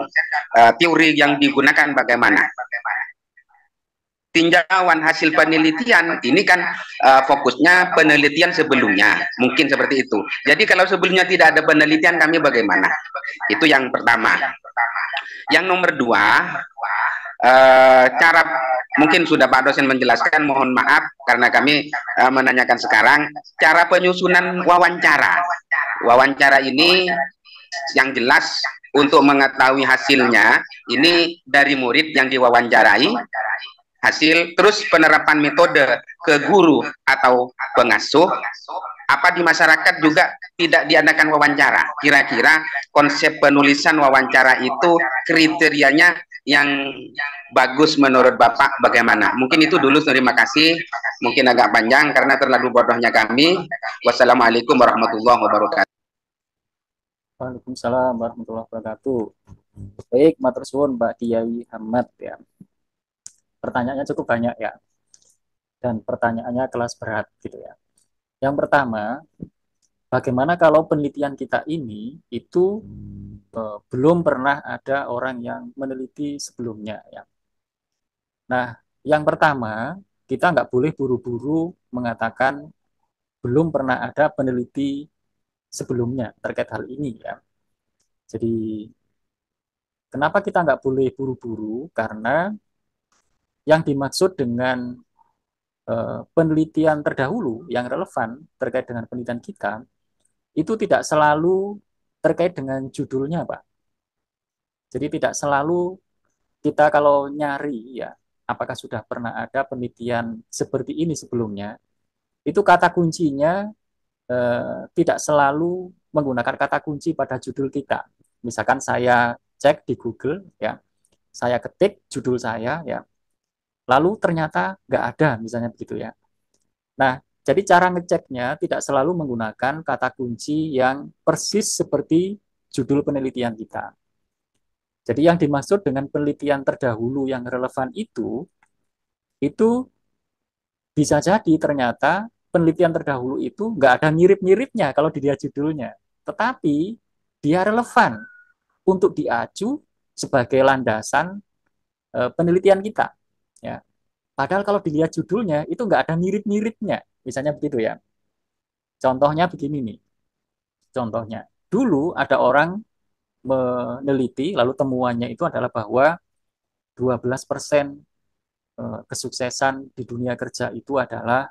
teori yang digunakan bagaimana. Tinjauan hasil penelitian ini kan fokusnya penelitian sebelumnya, mungkin seperti itu. Jadi kalau sebelumnya tidak ada penelitian, kami bagaimana? Itu yang pertama. Yang nomor 2, cara, mungkin sudah Pak dosen menjelaskan, mohon maaf karena kami menanyakan sekarang, cara penyusunan wawancara. Wawancara ini yang jelas untuk mengetahui hasilnya, ini dari murid yang diwawancarai, hasil, terus penerapan metode ke guru atau pengasuh, apa di masyarakat juga tidak diadakan wawancara. Kira-kira konsep penulisan wawancara itu kriterianya yang bagus menurut Bapak bagaimana? Mungkin itu dulu, terima kasih. Mungkin agak panjang karena terlalu bodohnya kami. Wassalamualaikum warahmatullahi wabarakatuh. Waalaikumsalam warahmatullahi wabarakatuh. Baik, matur suwun Mbak Kiai Ahmad ya. Pertanyaannya cukup banyak ya. Dan pertanyaannya kelas berat gitu ya. Yang pertama, bagaimana kalau penelitian kita ini itu belum pernah ada orang yang meneliti sebelumnya ya. Nah, yang pertama, kita nggak boleh buru-buru mengatakan belum pernah ada peneliti sebelumnya terkait hal ini ya. Jadi, kenapa kita nggak boleh buru-buru? Karena yang dimaksud dengan penelitian terdahulu yang relevan terkait dengan penelitian kita, itu tidak selalu terkait dengan judulnya, Pak. Jadi tidak selalu kita kalau nyari ya, apakah sudah pernah ada penelitian seperti ini sebelumnya, itu kata kuncinya tidak selalu menggunakan kata kunci pada judul kita. Misalkan saya cek di Google, ya, saya ketik judul saya, ya, lalu ternyata nggak ada, misalnya begitu ya. Nah, jadi cara ngeceknya tidak selalu menggunakan kata kunci yang persis seperti judul penelitian kita. Jadi yang dimaksud dengan penelitian terdahulu yang relevan itu bisa jadi ternyata penelitian terdahulu itu nggak ada mirip-miripnya kalau dilihat judulnya. Tetapi dia relevan untuk diacu sebagai landasan penelitian kita. Ya. Padahal kalau dilihat judulnya itu nggak ada mirip-miripnya, misalnya begitu ya. Contohnya begini nih. Contohnya, dulu ada orang meneliti, lalu temuannya itu adalah bahwa 12% kesuksesan di dunia kerja itu adalah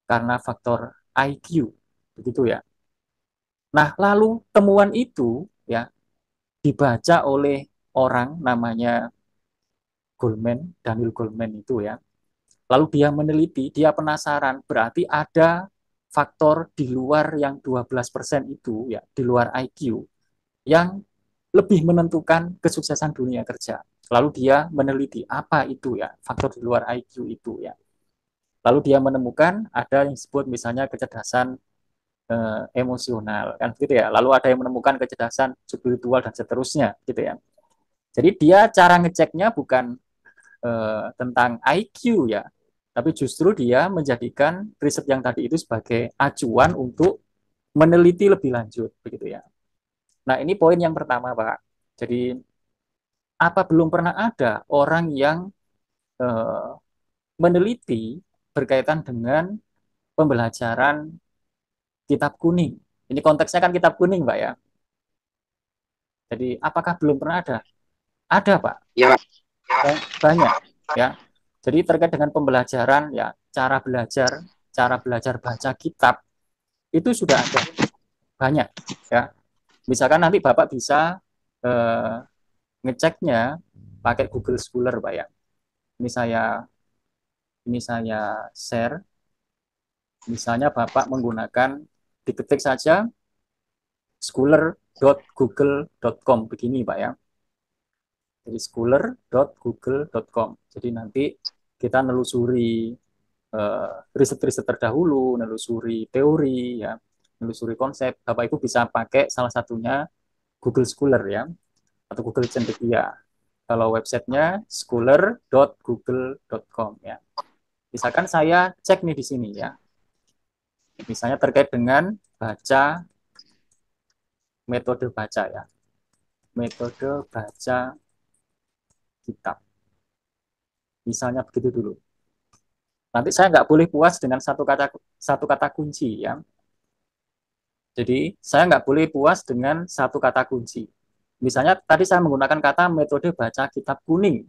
karena faktor IQ, begitu ya. Nah, lalu temuan itu ya dibaca oleh orang namanya Daniel Goleman itu ya. Lalu dia meneliti, dia penasaran, berarti ada faktor di luar yang 12% itu, ya, di luar IQ, yang lebih menentukan kesuksesan dunia kerja. Lalu dia meneliti apa itu, ya, faktor di luar IQ itu, ya. Lalu dia menemukan ada yang disebut misalnya kecerdasan emosional, kan gitu ya. Lalu ada yang menemukan kecerdasan spiritual dan seterusnya, gitu ya. Jadi dia cara ngeceknya bukan tentang IQ, ya, tapi justru dia menjadikan riset yang tadi itu sebagai acuan untuk meneliti lebih lanjut, begitu ya. Nah, ini poin yang pertama, Pak. Jadi apa belum pernah ada orang yang eh, meneliti berkaitan dengan pembelajaran kitab kuning. Ini konteksnya kan kitab kuning, Pak, ya. Jadi apakah belum pernah ada? Ada, Pak. Ya, Pak. Banyak, ya. Jadi terkait dengan pembelajaran, ya, cara belajar baca kitab itu sudah ada banyak, ya. Misalkan nanti Bapak bisa ngeceknya pakai Google Scholar, Pak, ya. Ini saya share. Misalnya Bapak menggunakan, diketik saja scholar.google.com begini, Pak, ya. Jadi scholar.google.com. Jadi nanti kita nelusuri riset-riset terdahulu, nelusuri teori, ya, nelusuri konsep. Bapak Ibu bisa pakai salah satunya Google Scholar, ya, atau Google Cendekia. Kalau websitenya scholar.google.com, ya. Misalkan saya cek nih di sini, ya. Misalnya terkait dengan baca, metode baca, ya. Metode baca kitab. Misalnya begitu dulu. Nanti saya nggak boleh puas dengan satu kata kunci, ya. Jadi saya nggak boleh puas dengan satu kata kunci. Misalnya tadi saya menggunakan kata metode baca kitab kuning.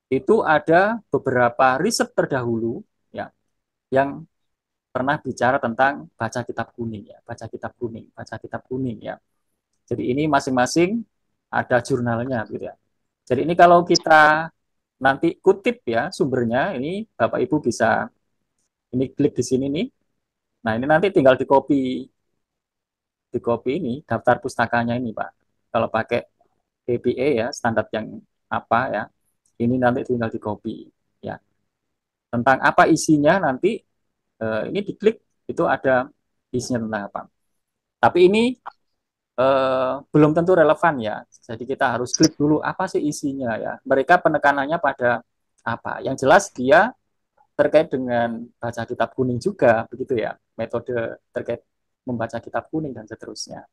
Itu ada beberapa riset terdahulu, ya, yang pernah bicara tentang baca kitab kuning, ya, baca kitab kuning, baca kitab kuning, ya. Jadi ini masing-masing ada jurnalnya, gitu ya. Jadi ini kalau kita nanti kutip, ya, sumbernya, ini Bapak Ibu bisa ini klik di sini nih. Nah, ini nanti tinggal di copy ini daftar pustakanya ini, Pak. Kalau pakai APA, ya, standar yang apa, ya, ini nanti tinggal di copy, ya. Tentang apa isinya nanti ini diklik, itu ada isinya tentang apa. Tapi ini belum tentu relevan, ya. Jadi kita harus klik dulu apa sih isinya, ya. Mereka penekanannya pada apa. Yang jelas dia terkait dengan baca kitab kuning juga, begitu ya. Metode terkait membaca kitab kuning dan seterusnya.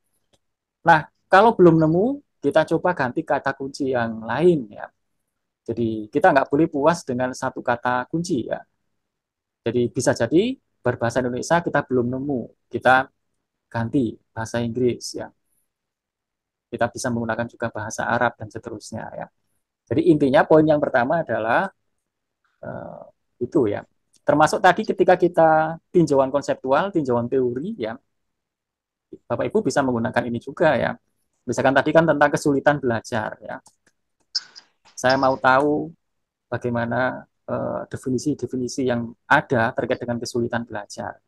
Nah, kalau belum nemu, kita coba ganti kata kunci yang lain, ya. Jadi kita nggak boleh puas dengan satu kata kunci, ya. Jadi bisa jadi berbahasa Indonesia kita belum nemu, kita ganti bahasa Inggris, ya. Kita bisa menggunakan juga bahasa Arab dan seterusnya, ya. Jadi intinya poin yang pertama adalah itu, ya. Termasuk tadi ketika kita tinjauan konseptual, tinjauan teori, ya. Bapak Ibu bisa menggunakan ini juga, ya. Misalkan tadi kan tentang kesulitan belajar, ya. Saya mau tahu bagaimana definisi-definisi yang ada terkait dengan kesulitan belajar.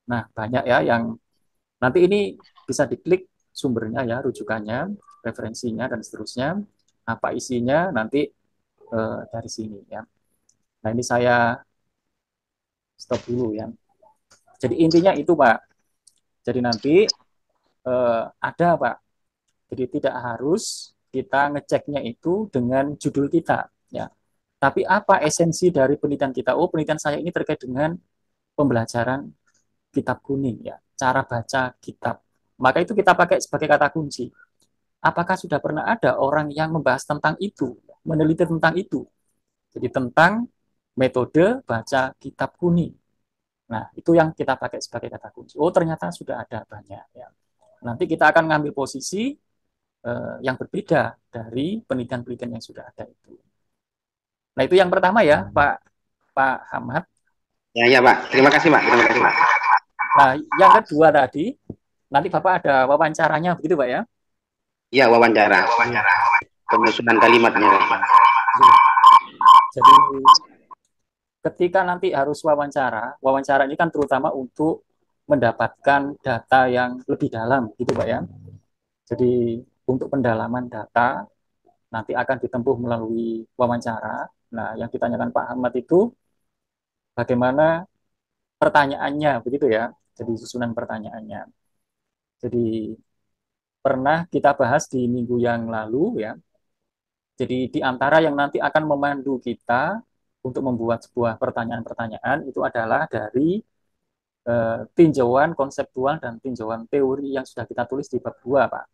Nah, banyak, ya, yang nanti ini bisa diklik sumbernya, ya, rujukannya, referensinya, dan seterusnya. Apa isinya nanti dari sini, ya. Nah, ini saya stop dulu, ya. Jadi intinya itu, Pak. Jadi nanti ada, Pak. Jadi tidak harus kita ngeceknya itu dengan judul kita, ya. Tapi apa esensi dari penelitian kita? Oh, penelitian saya ini terkait dengan pembelajaran kitab kuning, ya, cara baca kitab. Maka itu kita pakai sebagai kata kunci. Apakah sudah pernah ada orang yang membahas tentang itu, meneliti tentang itu? Jadi tentang metode baca kitab kuning. Nah, itu yang kita pakai sebagai kata kunci. Oh, ternyata sudah ada banyak, ya. Nanti kita akan ngambil posisi yang berbeda dari penelitian-penelitian yang sudah ada itu. Nah, itu yang pertama, ya, Pak Hamad. Ya, Pak. Terima kasih, Pak. Terima kasih, Pak. Nah, yang kedua tadi, nanti Bapak ada wawancaranya, begitu, Pak, ya? Iya, wawancara. Penyusunan kalimatnya. Jadi ketika nanti harus wawancara ini kan terutama untuk mendapatkan data yang lebih dalam, gitu Pak ya. Jadi untuk pendalaman data nanti akan ditempuh melalui wawancara. Nah, yang ditanyakan Pak Ahmad itu bagaimana pertanyaannya, begitu ya. Jadi susunan pertanyaannya. Jadi pernah kita bahas di minggu yang lalu ya. Jadi di antara yang nanti akan memandu kita untuk membuat sebuah pertanyaan-pertanyaan itu adalah dari tinjauan konseptual dan tinjauan teori yang sudah kita tulis di bab 2, Pak.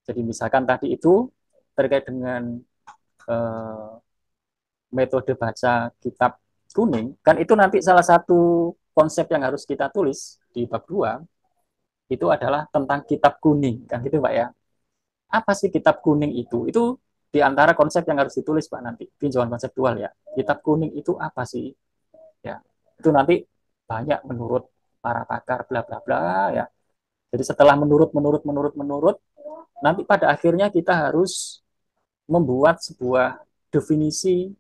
Jadi misalkan tadi itu terkait dengan metode baca kitab kuning, kan itu nanti salah satu konsep yang harus kita tulis di bab 2 itu adalah tentang kitab kuning, kan gitu Pak ya. Apa sih kitab kuning itu? Itu di antara konsep yang harus ditulis Pak nanti, tinjauan konseptual ya. Kitab kuning itu apa sih? Ya, itu nanti banyak menurut para pakar bla bla bla ya. Jadi setelah menurut, nanti pada akhirnya kita harus membuat sebuah definisi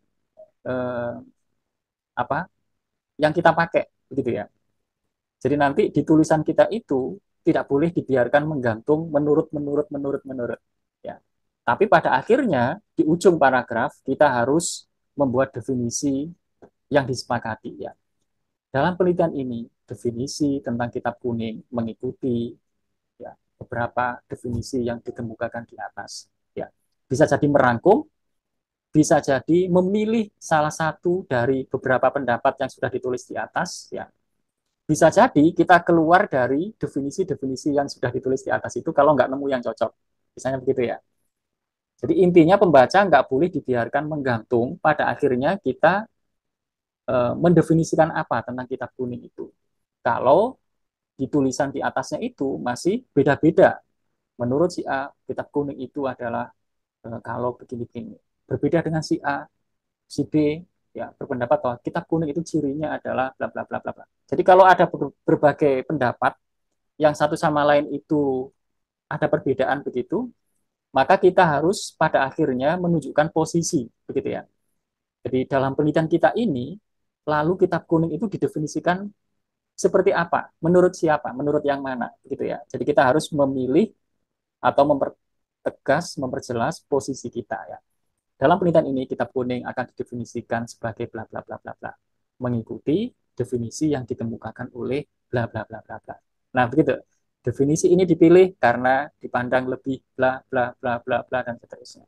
apa yang kita pakai, begitu ya. Jadi nanti di tulisan kita itu tidak boleh dibiarkan menggantung menurut ya. Tapi pada akhirnya di ujung paragraf kita harus membuat definisi yang disepakati ya. Dalam penelitian ini definisi tentang kitab kuning mengikuti ya beberapa definisi yang dikemukakan di atas ya. Bisa jadi merangkum, bisa jadi memilih salah satu dari beberapa pendapat yang sudah ditulis di atas ya. Bisa jadi kita keluar dari definisi-definisi yang sudah ditulis di atas itu kalau nggak nemu yang cocok. Misalnya begitu ya. Jadi intinya pembaca nggak boleh dibiarkan menggantung, pada akhirnya kita mendefinisikan apa tentang kitab kuning itu. Kalau di tulisan di atasnya itu masih beda-beda. Menurut si A, kitab kuning itu adalah kalau begini-begini. Berbeda dengan si A, si B, ya berpendapat bahwa kitab kuning itu cirinya adalah bla bla bla bla bla. Jadi kalau ada berbagai pendapat yang satu sama lain itu ada perbedaan begitu, maka kita harus pada akhirnya menunjukkan posisi begitu ya. Jadi dalam penelitian kita ini, lalu kitab kuning itu didefinisikan seperti apa, menurut siapa, menurut yang mana begitu ya. Jadi kita harus memilih atau mempertegas, memperjelas posisi kita ya. Dalam penelitian ini, kitab kuning akan didefinisikan sebagai bla bla bla bla bla, mengikuti definisi yang dikemukakan oleh bla bla bla bla bla. Nah, begitu. Definisi ini dipilih karena dipandang lebih bla bla bla bla bla dan seterusnya.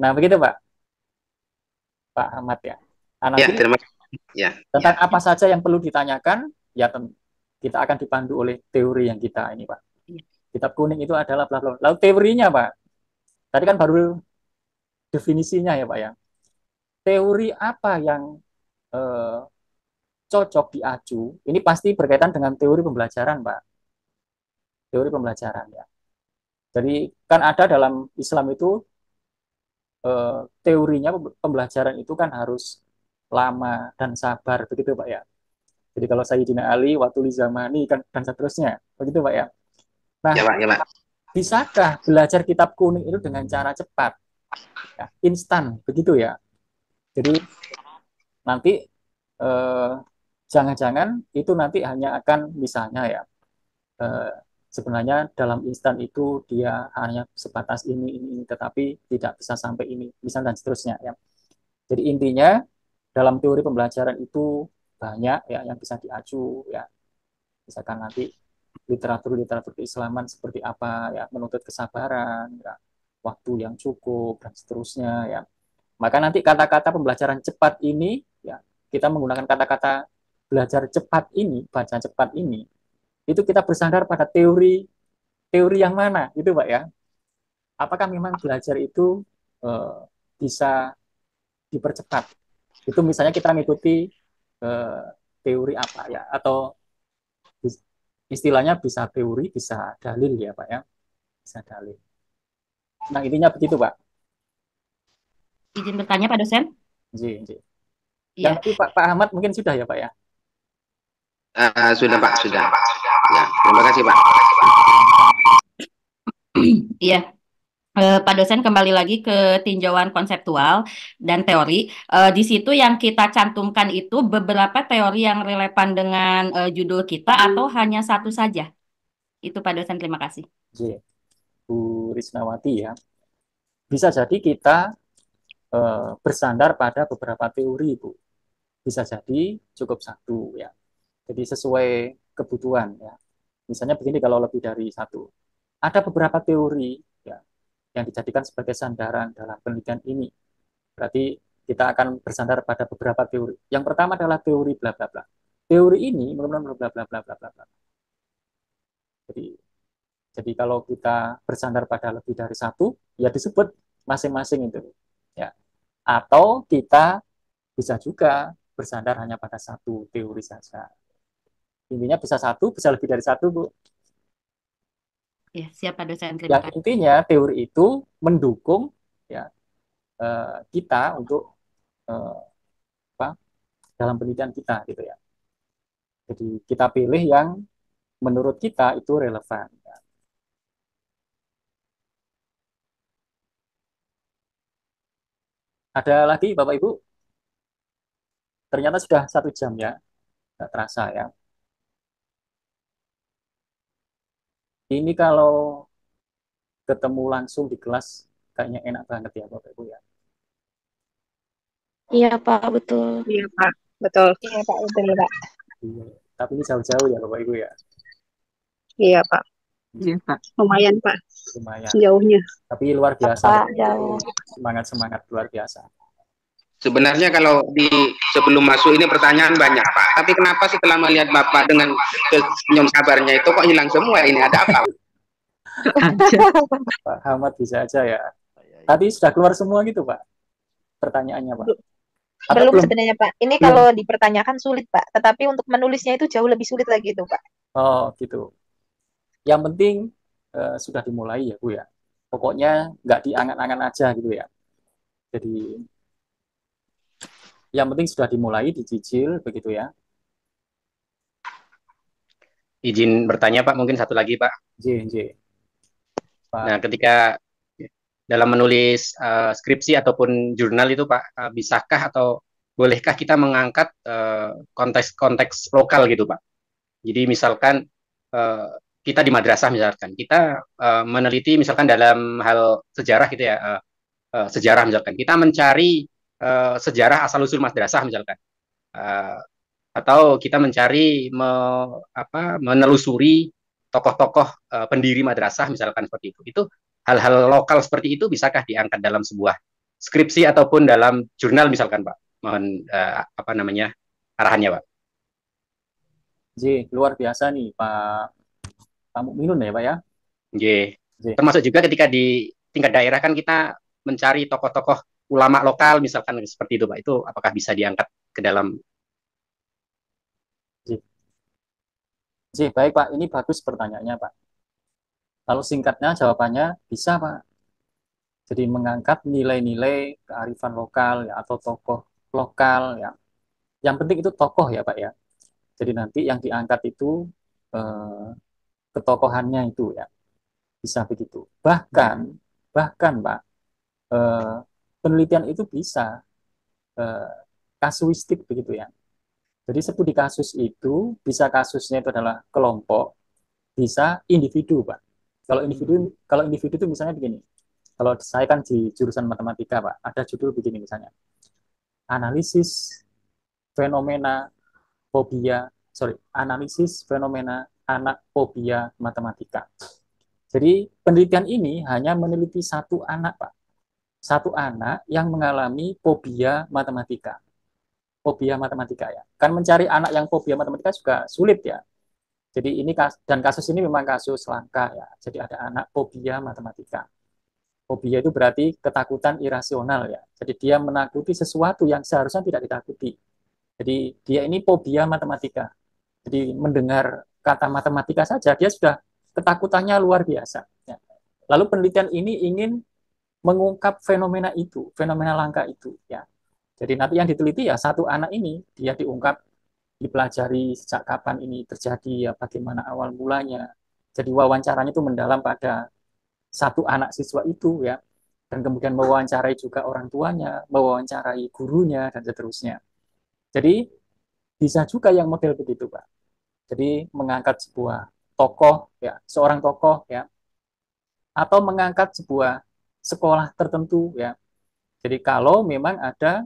Nah, begitu, Pak Ahmad ya. Nah, nanti terima kasih. Ya, tentang apa saja yang perlu ditanyakan, ya kita akan dipandu oleh teori yang kita ini, Pak. Kitab kuning itu adalah bla bla. Lalu teorinya, Pak. Tadi kan baru definisinya ya Pak ya. Teori apa yang cocok diacu, ini pasti berkaitan dengan teori pembelajaran Pak. Teori pembelajaran ya. Jadi kan ada dalam Islam itu teorinya pembelajaran itu kan harus lama dan sabar begitu Pak ya. Jadi kalau Sayyidina Ali, waktu zamani kan dan seterusnya, begitu Pak ya. Nah, ya, Pak, ya, Pak. Bisakah belajar kitab kuning itu dengan cara cepat? Ya, instan begitu ya. Jadi nanti jangan-jangan itu nanti hanya akan misalnya ya sebenarnya dalam instan itu dia hanya sebatas ini tetapi tidak bisa sampai ini misalnya dan seterusnya ya. Jadi intinya dalam teori pembelajaran itu banyak ya yang bisa diacu ya. Misalkan nanti literatur keislaman seperti apa ya, menuntut kesabaran ya, waktu yang cukup dan seterusnya ya. Maka nanti kata-kata pembelajaran cepat ini ya, kita menggunakan kata-kata belajar cepat ini, baca cepat ini, itu kita bersandar pada teori yang mana gitu Pak ya. Apakah memang belajar itu bisa dipercepat? Itu misalnya kita mengikuti teori apa ya, atau istilahnya bisa teori, bisa dalil ya Pak ya, bisa dalil. Nah intinya begitu Pak. Izin bertanya Pak dosen? Iya. Iya. Yang Pak Ahmad mungkin sudah ya Pak ya? Sudah Pak, sudah. Ya, terima kasih Pak. Iya. Pak dosen kembali lagi ke tinjauan konseptual dan teori. Di situ yang kita cantumkan itu beberapa teori yang relevan dengan judul kita atau hanya satu saja? Itu Pak dosen, terima kasih. J. Bu Risnawati ya. Bisa jadi kita bersandar pada beberapa teori, Bu. Bisa jadi cukup satu ya. Jadi sesuai kebutuhan ya. Misalnya begini, kalau lebih dari satu. Ada beberapa teori ya yang dijadikan sebagai sandaran dalam penelitian ini. Berarti kita akan bersandar pada beberapa teori. Yang pertama adalah teori bla bla bla. Teori ini bla bla bla bla bla bla bla bla. Jadi kalau kita bersandar pada lebih dari satu, ya disebut masing-masing itu. Ya. Atau kita bisa juga bersandar hanya pada satu teori saja. Intinya bisa satu, bisa lebih dari satu, Bu. Ya, siap Pak dosen, terima Yang kasih. intinya teori itu mendukung ya kita untuk apa, dalam penelitian kita gitu ya. Jadi kita pilih yang menurut kita itu relevan. Ya. Ada lagi Bapak Ibu? Ternyata sudah 1 jam ya, nggak terasa ya. Ini kalau ketemu langsung di kelas kayaknya enak banget ya Bapak Ibu ya. Iya Pak, betul. Iya Pak, betul. Iya Pak, betul ya Pak. Iya. Tapi ini jauh-jauh ya Bapak Ibu ya. Iya Pak, Iya, Pak. lumayan Pak, Lumayan. jauhnya. Tapi luar biasa. Pak, jauh. Semangat-semangat luar biasa. Sebenarnya kalau sebelum masuk ini pertanyaan banyak Pak. Tapi kenapa setelah melihat Bapak dengan senyum sabarnya itu kok hilang semua? Ini ada apa? Pak Hamad bisa aja ya. Tadi sudah keluar semua gitu Pak pertanyaannya Pak. Belum sebenarnya Pak. Ini kalau dipertanyakan sulit Pak. Tetapi untuk menulisnya itu jauh lebih sulit lagi itu Pak. Oh gitu. Yang penting sudah dimulai ya Bu ya. Pokoknya nggak diangan-angan aja gitu ya. Jadi yang penting sudah dimulai, dicicil begitu ya. Izin bertanya Pak, mungkin satu lagi Pak. J. Pak. Nah, ketika dalam menulis skripsi ataupun jurnal itu Pak, bisakah atau bolehkah kita mengangkat konteks-konteks lokal gitu Pak? Jadi misalkan kita di madrasah misalkan, kita meneliti misalkan dalam hal sejarah gitu ya, sejarah misalkan, kita mencari sejarah asal-usul madrasah misalkan. Atau kita mencari menelusuri tokoh-tokoh pendiri madrasah misalkan seperti itu. Itu hal-hal lokal seperti itu bisakah diangkat dalam sebuah skripsi ataupun dalam jurnal misalkan Pak? Mohon arahannya Pak. J, luar biasa nih Pak Mukminun ya Pak ya. J. Termasuk juga ketika di tingkat daerah kan kita mencari tokoh-tokoh ulama lokal misalkan seperti itu Pak. Itu apakah bisa diangkat ke dalam Baik Pak, ini bagus pertanyaannya Pak. Kalau singkatnya jawabannya bisa Pak. Jadi mengangkat nilai-nilai kearifan lokal ya, atau tokoh lokal ya. Yang penting itu tokoh ya Pak ya. Jadi nanti yang diangkat itu ketokohannya itu ya. Bisa begitu. Bahkan Pak, penelitian itu bisa kasuistik begitu ya. Jadi studi kasus itu bisa kasusnya itu adalah kelompok, bisa individu, Pak. Kalau individu itu misalnya begini. Kalau saya kan di jurusan matematika, Pak, ada judul begini misalnya. Analisis fenomena analisis fenomena anak fobia matematika. Jadi penelitian ini hanya meneliti satu anak, Pak. Satu anak yang mengalami fobia matematika. Fobia matematika ya. Kan mencari anak yang fobia matematika juga sulit ya. Jadi ini dan kasus ini memang kasus langka ya. Jadi ada anak fobia matematika. Fobia itu berarti ketakutan irasional ya. Jadi dia menakuti sesuatu yang seharusnya tidak ditakuti. Jadi dia ini fobia matematika. Jadi mendengar kata matematika saja dia sudah ketakutannya luar biasa. Ya. Lalu penelitian ini ingin mengungkap fenomena itu, fenomena langka itu ya. Jadi nanti yang diteliti ya satu anak ini, dia diungkap, dipelajari sejak kapan ini terjadi, ya bagaimana awal mulanya. Jadi wawancaranya itu mendalam pada satu anak siswa itu ya, dan kemudian mewawancarai juga orang tuanya, mewawancarai gurunya dan seterusnya. Jadi bisa juga yang model begitu, Pak. Jadi mengangkat sebuah tokoh ya, seorang tokoh ya, atau mengangkat sebuah sekolah tertentu ya. Jadi kalau memang ada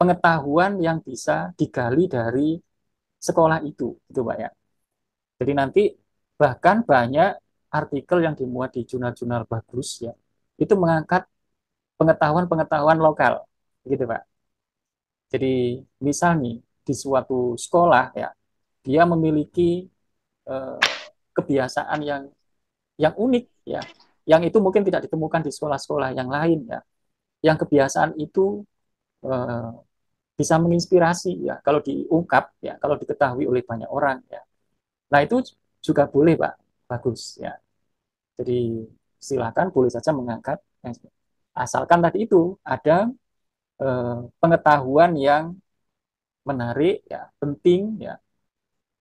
pengetahuan yang bisa digali dari sekolah itu, gitu Pak ya. Jadi nanti bahkan banyak artikel yang dimuat di jurnal-jurnal bagus ya, itu mengangkat pengetahuan-pengetahuan lokal, gitu Pak. Jadi misal nih di suatu sekolah ya, dia memiliki kebiasaan yang unik ya, yang itu mungkin tidak ditemukan di sekolah-sekolah yang lain ya, yang kebiasaan itu eh, bisa menginspirasi ya kalau diungkap ya, kalau diketahui oleh banyak orang ya. Nah itu juga boleh Pak, bagus ya. Jadi silakan boleh saja mengangkat, asalkan tadi itu ada pengetahuan yang menarik ya, penting ya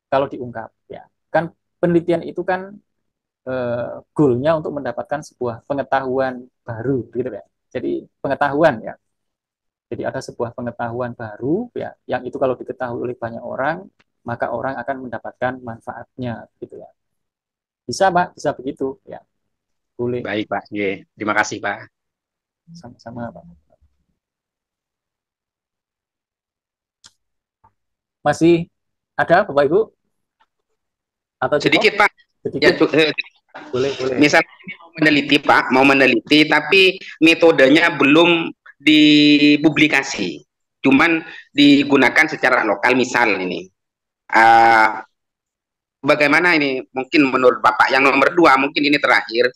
kalau diungkap ya. Kan penelitian itu kan goalnya untuk mendapatkan sebuah pengetahuan baru gitu ya. Jadi pengetahuan ya. Jadi ada sebuah pengetahuan baru ya, yang itu kalau diketahui oleh banyak orang, maka orang akan mendapatkan manfaatnya gitu ya. Bisa Pak, bisa begitu ya. Boleh. Baik Pak, terima kasih Pak. Sama-sama Pak. Masih ada Bapak Ibu? Atau sedikit Pak? Sedikit. Ya, boleh. Misalnya mau meneliti Pak, mau meneliti tapi metodenya belum dipublikasi, cuman digunakan secara lokal. Misal ini, bagaimana ini mungkin menurut Bapak? Yang nomor 2 mungkin ini terakhir,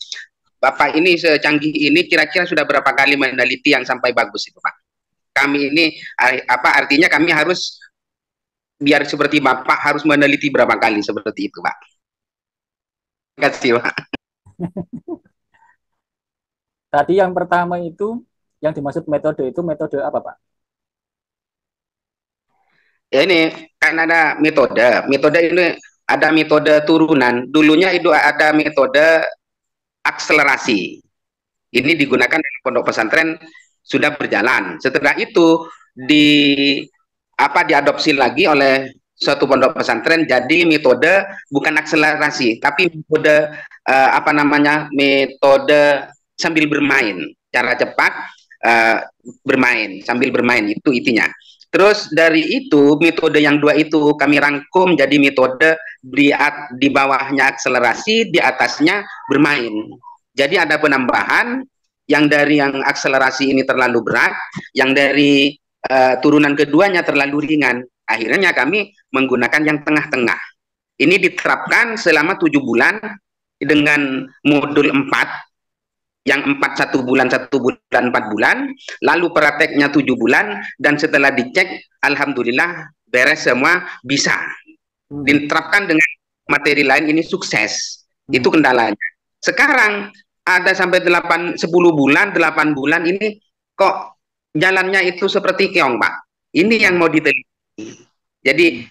Bapak ini secanggih ini kira-kira sudah berapa kali meneliti yang sampai bagus itu Pak? Kami ini artinya kami harus biar seperti Bapak harus meneliti berapa kali seperti itu Pak? Terima kasih Pak. Tadi yang pertama itu, yang dimaksud metode itu metode apa Pak? Ya ini kan ada metode ini ada metode turunan. Dulunya itu ada metode akselerasi. Ini digunakan dalam pondok pesantren sudah berjalan. Setelah itu diadopsi lagi oleh suatu pondok pesantren jadi metode bukan akselerasi tapi metode metode sambil bermain, cara cepat bermain sambil bermain, itu intinya. Terus dari itu metode yang 2 itu kami rangkum jadi metode di bawahnya akselerasi, di atasnya bermain. Jadi ada penambahan yang dari yang akselerasi ini terlalu berat, yang dari turunan keduanya terlalu ringan. Akhirnya kami menggunakan yang tengah-tengah. Ini diterapkan selama 7 bulan dengan modul 4, yang 4 1 bulan 1 bulan 4 bulan, lalu prakteknya 7 bulan, dan setelah dicek alhamdulillah beres semua, bisa diterapkan dengan materi lain, ini sukses. Itu kendalanya. Sekarang ada sampai 10 bulan 8 bulan ini kok jalannya itu seperti keong Pak. Ini yang mau diteliti. Jadi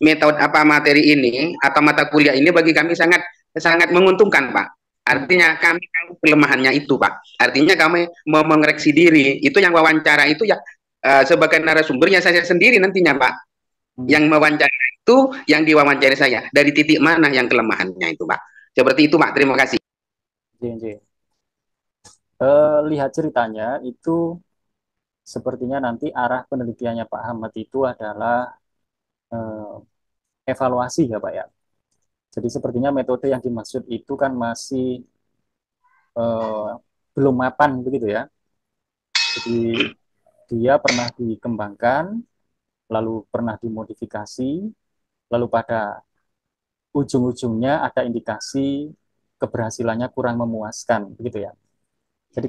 metode materi ini atau mata kuliah ini bagi kami sangat menguntungkan Pak. Artinya kami tahu kelemahannya itu Pak. Artinya kami mau mengoreksi diri. Itu yang wawancara itu ya sebagai narasumbernya saya sendiri nantinya Pak. Yang mewawancara itu yang diwawancari saya. Dari titik mana yang kelemahannya itu Pak. Seperti itu Pak. Terima kasih. Lihat ceritanya itu sepertinya nanti arah penelitiannya Pak Ahmad itu adalah evaluasi ya Pak ya. Jadi sepertinya metode yang dimaksud itu kan masih belum mapan begitu ya. Jadi dia pernah dikembangkan, lalu pernah dimodifikasi, lalu pada ujung-ujungnya ada indikasi keberhasilannya kurang memuaskan begitu ya. Jadi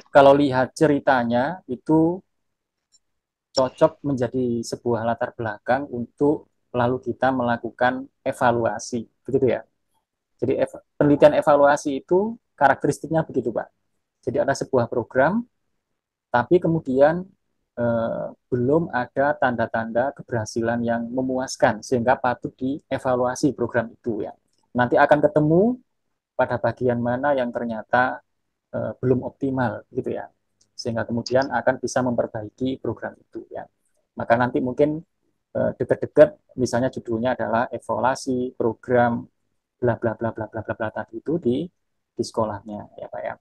kalau lihat ceritanya itu cocok menjadi sebuah latar belakang untuk lalu kita melakukan evaluasi, begitu ya. Jadi penelitian evaluasi itu karakteristiknya begitu Pak. Jadi ada sebuah program, tapi kemudian belum ada tanda-tanda keberhasilan yang memuaskan sehingga patut dievaluasi program itu ya. Nanti akan ketemu pada bagian mana yang ternyata belum optimal gitu ya, sehingga kemudian akan bisa memperbaiki program itu ya. Maka nanti mungkin dekat-dekat misalnya judulnya adalah evaluasi program bla bla bla bla bla bla bla tadi itu di sekolahnya ya Pak ya.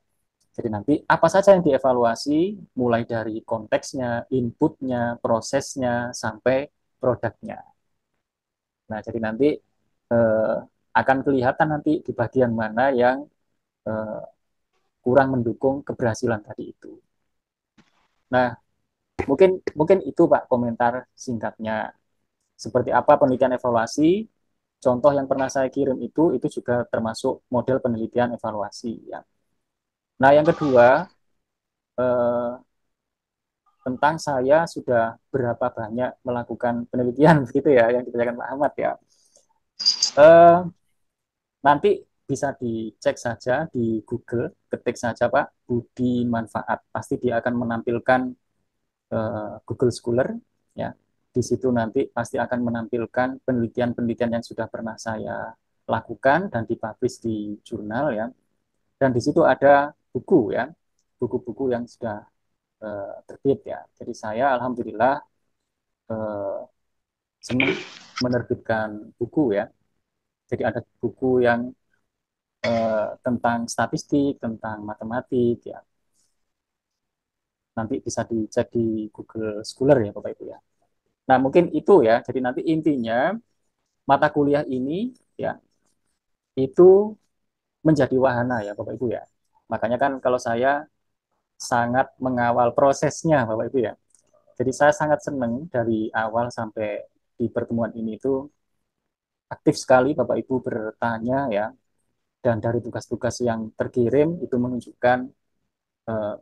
Jadi nanti apa saja yang dievaluasi mulai dari konteksnya, inputnya, prosesnya sampai produknya. Nah, jadi nanti akan kelihatan nanti di bagian mana yang eh, kurang mendukung keberhasilan tadi itu. Nah, mungkin mungkin itu Pak komentar singkatnya. Seperti apa penelitian evaluasi? Contoh yang pernah saya kirim itu juga termasuk model penelitian evaluasi ya. Nah, yang kedua tentang saya sudah berapa banyak melakukan penelitian begitu ya yang ditanyakan Pak Ahmad ya. Nanti bisa dicek saja di Google, ketik saja Pak Budi Manfaat, pasti dia akan menampilkan Google Scholar ya. Di situ nanti pasti akan menampilkan penelitian-penelitian yang sudah pernah saya lakukan dan dipublish di jurnal ya. Dan di situ ada buku ya, buku-buku yang sudah terbit ya. Jadi saya alhamdulillah senang menerbitkan buku ya. Jadi ada buku yang tentang statistik, tentang matematik ya. Nanti bisa dicek di Google Scholar ya Bapak Ibu ya. Nah, mungkin itu ya. Jadi nanti intinya mata kuliah ini ya itu menjadi wahana ya Bapak Ibu ya. Makanya kan kalau saya sangat mengawal prosesnya Bapak Ibu ya. Jadi saya sangat senang dari awal sampai di pertemuan ini itu aktif sekali Bapak Ibu bertanya ya. Dan dari tugas-tugas yang terkirim itu menunjukkan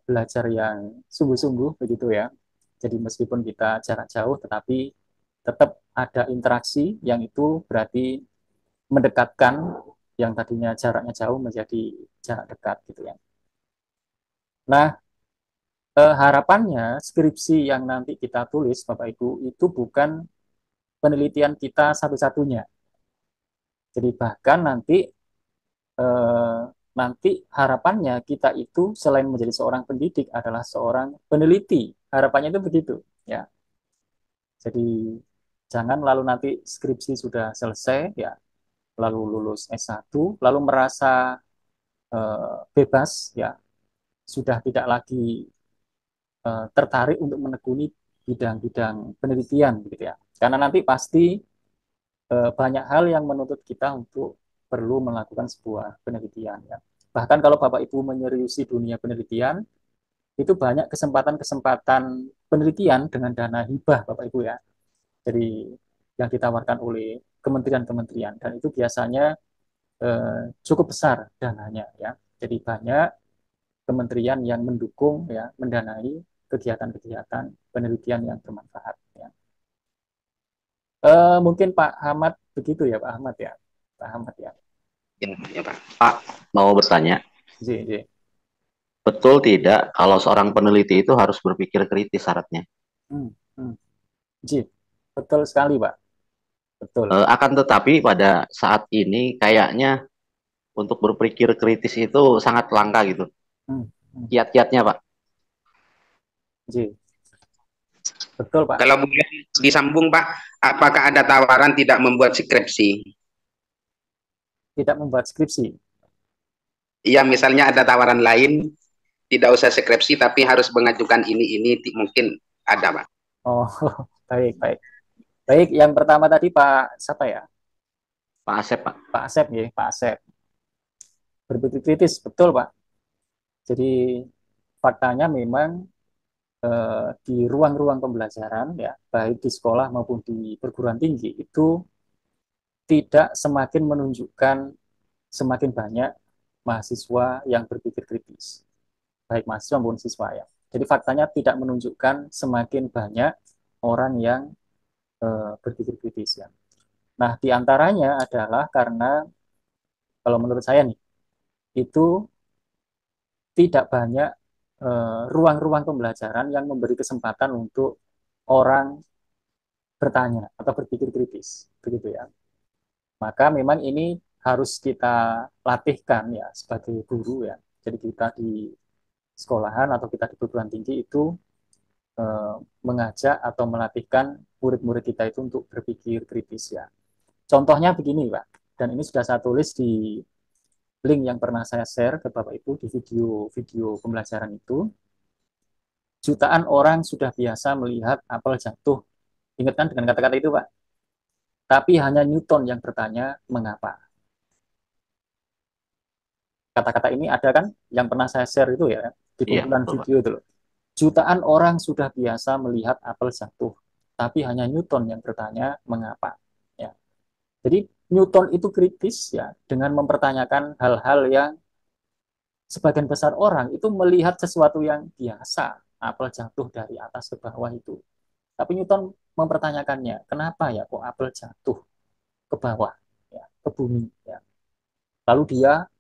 belajar yang sungguh-sungguh begitu ya. Jadi meskipun kita jarak jauh tetapi tetap ada interaksi yang itu berarti mendekatkan yang tadinya jaraknya jauh menjadi jarak dekat gitu ya. Nah, harapannya skripsi yang nanti kita tulis Bapak Ibu itu bukan penelitian kita satu-satunya. Jadi bahkan nanti harapannya kita itu selain menjadi seorang pendidik adalah seorang peneliti. Harapannya itu begitu ya. Jadi jangan lalu nanti skripsi sudah selesai ya, lalu lulus S1, lalu merasa bebas ya, sudah tidak lagi tertarik untuk menekuni bidang-bidang penelitian gitu ya. Karena nanti pasti banyak hal yang menuntut kita untuk perlu melakukan sebuah penelitian ya. Bahkan kalau Bapak Ibu menyeriusi dunia penelitian, itu banyak kesempatan-kesempatan penelitian dengan dana hibah Bapak Ibu ya. Jadi yang ditawarkan oleh kementerian-kementerian dan itu biasanya cukup besar dananya ya. Jadi banyak kementerian yang mendukung ya, mendanai kegiatan-kegiatan penelitian yang bermanfaat ya. Mungkin Pak Ahmad begitu ya Pak Ahmad ya. Pak Ahmad ya. Ya Pak. Pak, mau bertanya. Ji. Betul tidak kalau seorang peneliti itu harus berpikir kritis syaratnya? Ji, betul sekali Pak. Betul. Akan tetapi pada saat ini kayaknya untuk berpikir kritis itu sangat langka gitu. Kiat-kiatnya Pak. Ji. Betul Pak. Kalau boleh disambung Pak, apakah ada tawaran tidak membuat skripsi? Tidak membuat skripsi? Iya, misalnya ada tawaran lain, tidak usah skripsi tapi harus mengajukan ini mungkin ada Pak. Oh, baik. Baik, yang pertama tadi Pak siapa ya? Pak Asep Pak. Pak Asep ya, Pak Asep. Berpikir kritis, betul Pak. Jadi faktanya memang di ruang-ruang pembelajaran ya, baik di sekolah maupun di perguruan tinggi itu tidak semakin menunjukkan semakin banyak mahasiswa yang berpikir kritis. Baik mahasiswa maupun siswa ya. Jadi faktanya tidak menunjukkan semakin banyak orang yang berpikir kritis ya. Nah, diantaranya adalah karena kalau menurut saya nih, itu tidak banyak ruang-ruang pembelajaran yang memberi kesempatan untuk orang bertanya atau berpikir kritis, begitu ya. Maka memang ini harus kita latihkan ya sebagai guru ya. Jadi kita di sekolahan atau kita di perguruan tinggi itu mengajak atau melatihkan murid-murid kita itu untuk berpikir kritis ya. Contohnya begini Pak, dan ini sudah saya tulis di link yang pernah saya share ke Bapak Ibu di video pembelajaran itu. Jutaan orang sudah biasa melihat apel jatuh. Ingat kan dengan kata-kata itu Pak? Tapi hanya Newton yang bertanya mengapa. Kata-kata ini ada kan yang pernah saya share itu ya, di kumpulan video itu loh. Jutaan orang sudah biasa melihat apel jatuh, tapi hanya Newton yang bertanya mengapa. Ya. Jadi Newton itu kritis ya dengan mempertanyakan hal-hal yang sebagian besar orang itu melihat sesuatu yang biasa, apel jatuh dari atas ke bawah itu. Tapi Newton mempertanyakannya, kenapa ya kok apel jatuh ke bawah, ya, ke bumi. Ya. Lalu dia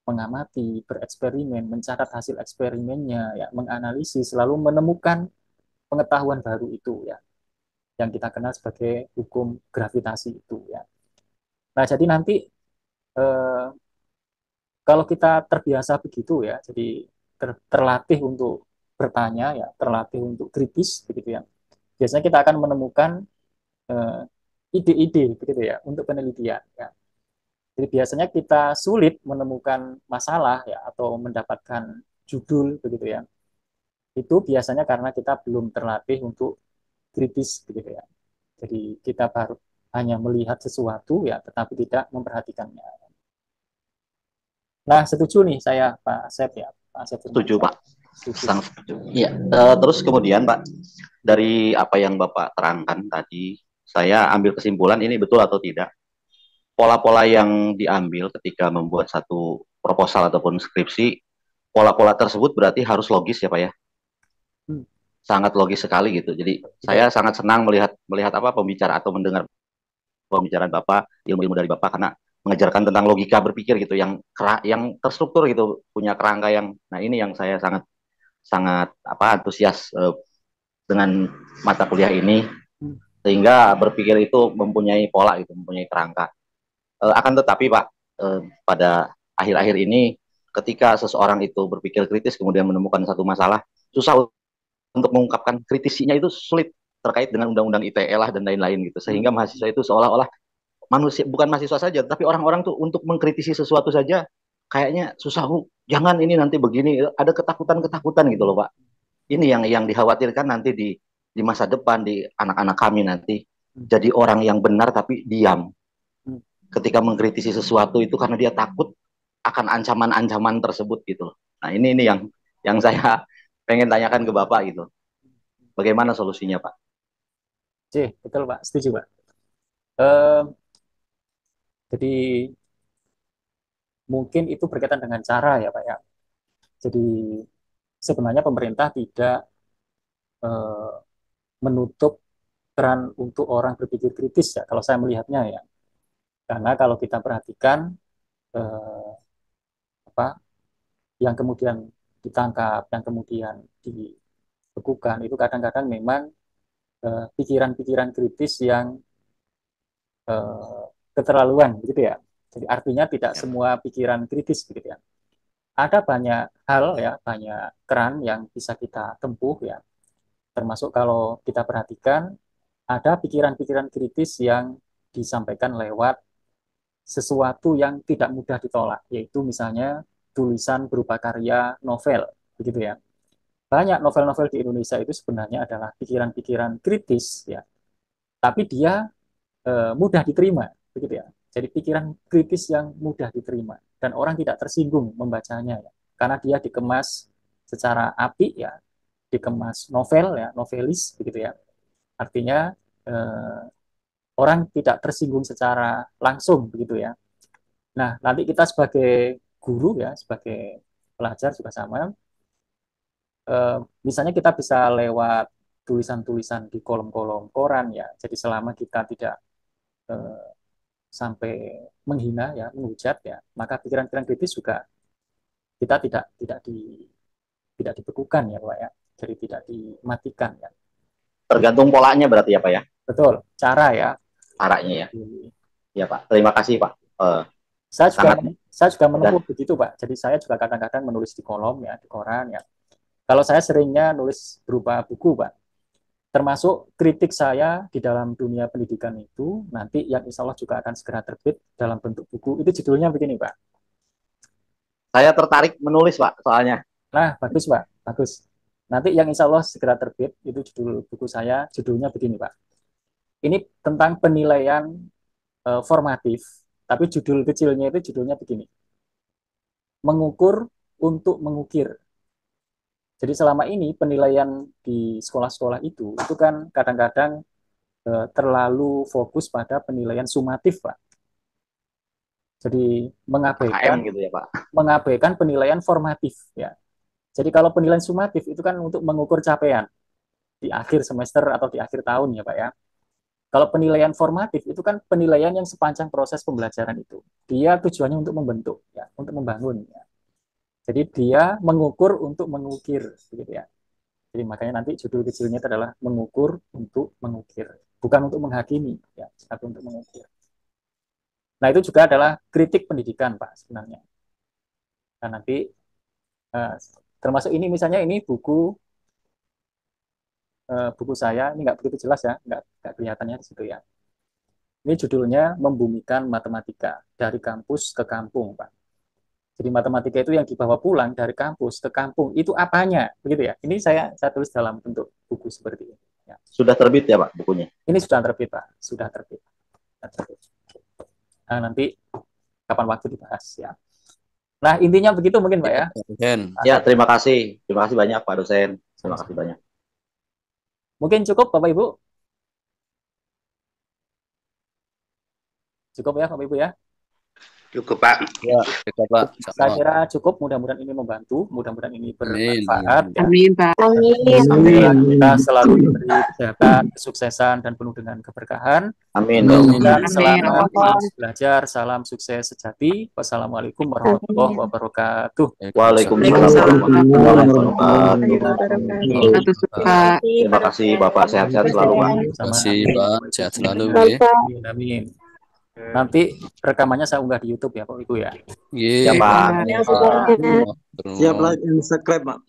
mengamati, bereksperimen, mencatat hasil eksperimennya, ya, menganalisis, lalu menemukan pengetahuan baru itu, ya, yang kita kenal sebagai hukum gravitasi itu, ya. Nah, jadi nanti kalau kita terbiasa begitu, ya, jadi terlatih untuk bertanya, ya, terlatih untuk kritis, begitu ya. Biasanya kita akan menemukan ide-ide, begitu ya, untuk penelitian, ya. Jadi biasanya kita sulit menemukan masalah ya atau mendapatkan judul begitu ya. Itu biasanya karena kita belum terlatih untuk kritis begitu ya. Jadi kita baru hanya melihat sesuatu ya tetapi tidak memperhatikannya. Nah, setuju nih saya Pak Asep ya. Pak Asep setuju Pak. Sangat setuju. Iya, terus kemudian Pak, dari apa yang Bapak terangkan tadi, saya ambil kesimpulan ini betul atau tidak. Pola-pola yang diambil ketika membuat satu proposal ataupun skripsi, pola-pola tersebut berarti harus logis ya Pak ya. Sangat logis sekali gitu. Jadi saya sangat senang melihat apa pembicara atau mendengar pembicaraan Bapak, ilmu-ilmu dari Bapak karena mengajarkan tentang logika berpikir gitu yang terstruktur gitu, punya kerangka yang ini yang saya sangat antusias dengan mata kuliah ini sehingga berpikir itu mempunyai pola gitu, mempunyai kerangka. Akan tetapi Pak, pada akhir-akhir ini ketika seseorang itu berpikir kritis kemudian menemukan satu masalah, susah untuk mengungkapkan kritisinya itu sulit terkait dengan undang-undang ITE lah dan lain-lain gitu. Sehingga mahasiswa itu seolah-olah bukan mahasiswa saja, tapi orang-orang tuh untuk mengkritisi sesuatu saja kayaknya susah. Jangan ini nanti begini, ada ketakutan-ketakutan gitu loh Pak. Ini yang dikhawatirkan nanti di masa depan di anak-anak kami nanti jadi orang yang benar tapi diam. Ketika mengkritisi sesuatu itu karena dia takut akan ancaman-ancaman tersebut gitu. Nah ini yang saya pengen tanyakan ke Bapak gitu. Bagaimana solusinya Pak? Betul Pak, setuju Pak. Jadi mungkin itu berkaitan dengan cara ya Pak ya. Jadi sebenarnya pemerintah tidak menutup keran untuk orang berpikir kritis ya, kalau saya melihatnya ya. Karena kalau kita perhatikan yang kemudian ditangkap, yang kemudian dibekukan itu kadang-kadang memang pikiran-pikiran kritis yang keterlaluan gitu ya. Jadi artinya tidak semua pikiran kritis gitu ya. Ada banyak hal ya, banyak keran yang bisa kita tempuh ya. Termasuk kalau kita perhatikan ada pikiran-pikiran kritis yang disampaikan lewat sesuatu yang tidak mudah ditolak, yaitu misalnya tulisan berupa karya novel, begitu ya. Banyak novel-novel di Indonesia itu sebenarnya adalah pikiran-pikiran kritis, ya. Tapi dia mudah diterima, begitu ya. Jadi pikiran kritis yang mudah diterima dan orang tidak tersinggung membacanya, ya. Karena dia dikemas secara apik, ya, dikemas novel, ya, novelis, begitu ya. Artinya orang tidak tersinggung secara langsung begitu ya. Nah, nanti kita sebagai guru ya, sebagai pelajar juga sama. Misalnya kita bisa lewat tulisan-tulisan di kolom-kolom koran ya. Jadi selama kita tidak sampai menghina ya, menghujat ya, maka pikiran-pikiran kritis juga kita tidak dibekukan ya Pak ya. Jadi tidak dimatikan ya. Tergantung polanya berarti ya Pak ya. Betul, cara ya. Caranya ya. Ya Pak, terima kasih Pak. Saya juga menempuh begitu Pak. Jadi saya juga kadang-kadang menulis di kolom ya, di koran ya. Kalau saya seringnya nulis berupa buku Pak. Termasuk kritik saya di dalam dunia pendidikan itu nanti yang insya Allah juga akan segera terbit dalam bentuk buku. Itu judulnya begini Pak. Saya tertarik menulis Pak soalnya. Nah bagus Pak, bagus. Nanti yang insya Allah segera terbit itu judul buku saya, judulnya begini Pak. Ini tentang penilaian formatif, tapi judul kecilnya itu judulnya begini. Mengukur untuk mengukir. Jadi selama ini penilaian di sekolah-sekolah itu kan kadang-kadang terlalu fokus pada penilaian sumatif, Pak. Jadi mengabaikan gitu ya, Pak. Mengabaikan penilaian formatif ya. Jadi kalau penilaian sumatif itu kan untuk mengukur capaian di akhir semester atau di akhir tahun ya, Pak ya. Kalau penilaian formatif itu kan penilaian yang sepanjang proses pembelajaran itu. Dia tujuannya untuk membentuk ya, untuk membangun ya. Jadi dia mengukur untuk mengukir, begitu ya. Jadi makanya nanti judul kecilnya itu adalah mengukur untuk mengukir, bukan untuk menghakimi, ya, tapi untuk mengukir. Nah itu juga adalah kritik pendidikan, Pak, sebenarnya. Nah nanti termasuk ini misalnya ini buku saya, ini nggak begitu jelas ya, nggak kelihatannya di situ ya. Ini judulnya Membumikan Matematika dari Kampus ke Kampung, Pak. Jadi matematika itu yang dibawa pulang dari kampus ke kampung, itu apanya, begitu ya. Ini saya tulis dalam bentuk buku seperti ini. Ya. Sudah terbit ya Pak bukunya? Ini sudah terbit Pak, sudah terbit. Nah, nanti kapan waktu dibahas ya. Nah intinya begitu mungkin Pak ya. Ya terima kasih banyak Pak dosen, terima kasih banyak. Mungkin cukup Bapak Ibu? Cukup ya Bapak Ibu ya? Cukup Pak. Ya, cukup Pak. Saya kira cukup, mudah-mudahan ini membantu, mudahan ini bermanfaat. Amin Pak. Amin. Kita selalu diberi kesehatan, kesuksesan, dan penuh dengan keberkahan. Amin. Dan selamat belajar, salam sukses sejati. Wassalamualaikum warahmatullahi wabarakatuh. Waalaikumsalam warahmatullahi wabarakatuh. Terima kasih Bapak, sehat-sehat selalu Pak. Terima kasih Pak, sehat selalu. Amin. Nanti rekamannya saya unggah di YouTube ya Pak Ibu ya. Siap Pak. Siap lah, subscribe Pak.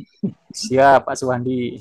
Siap Pak Suwandi.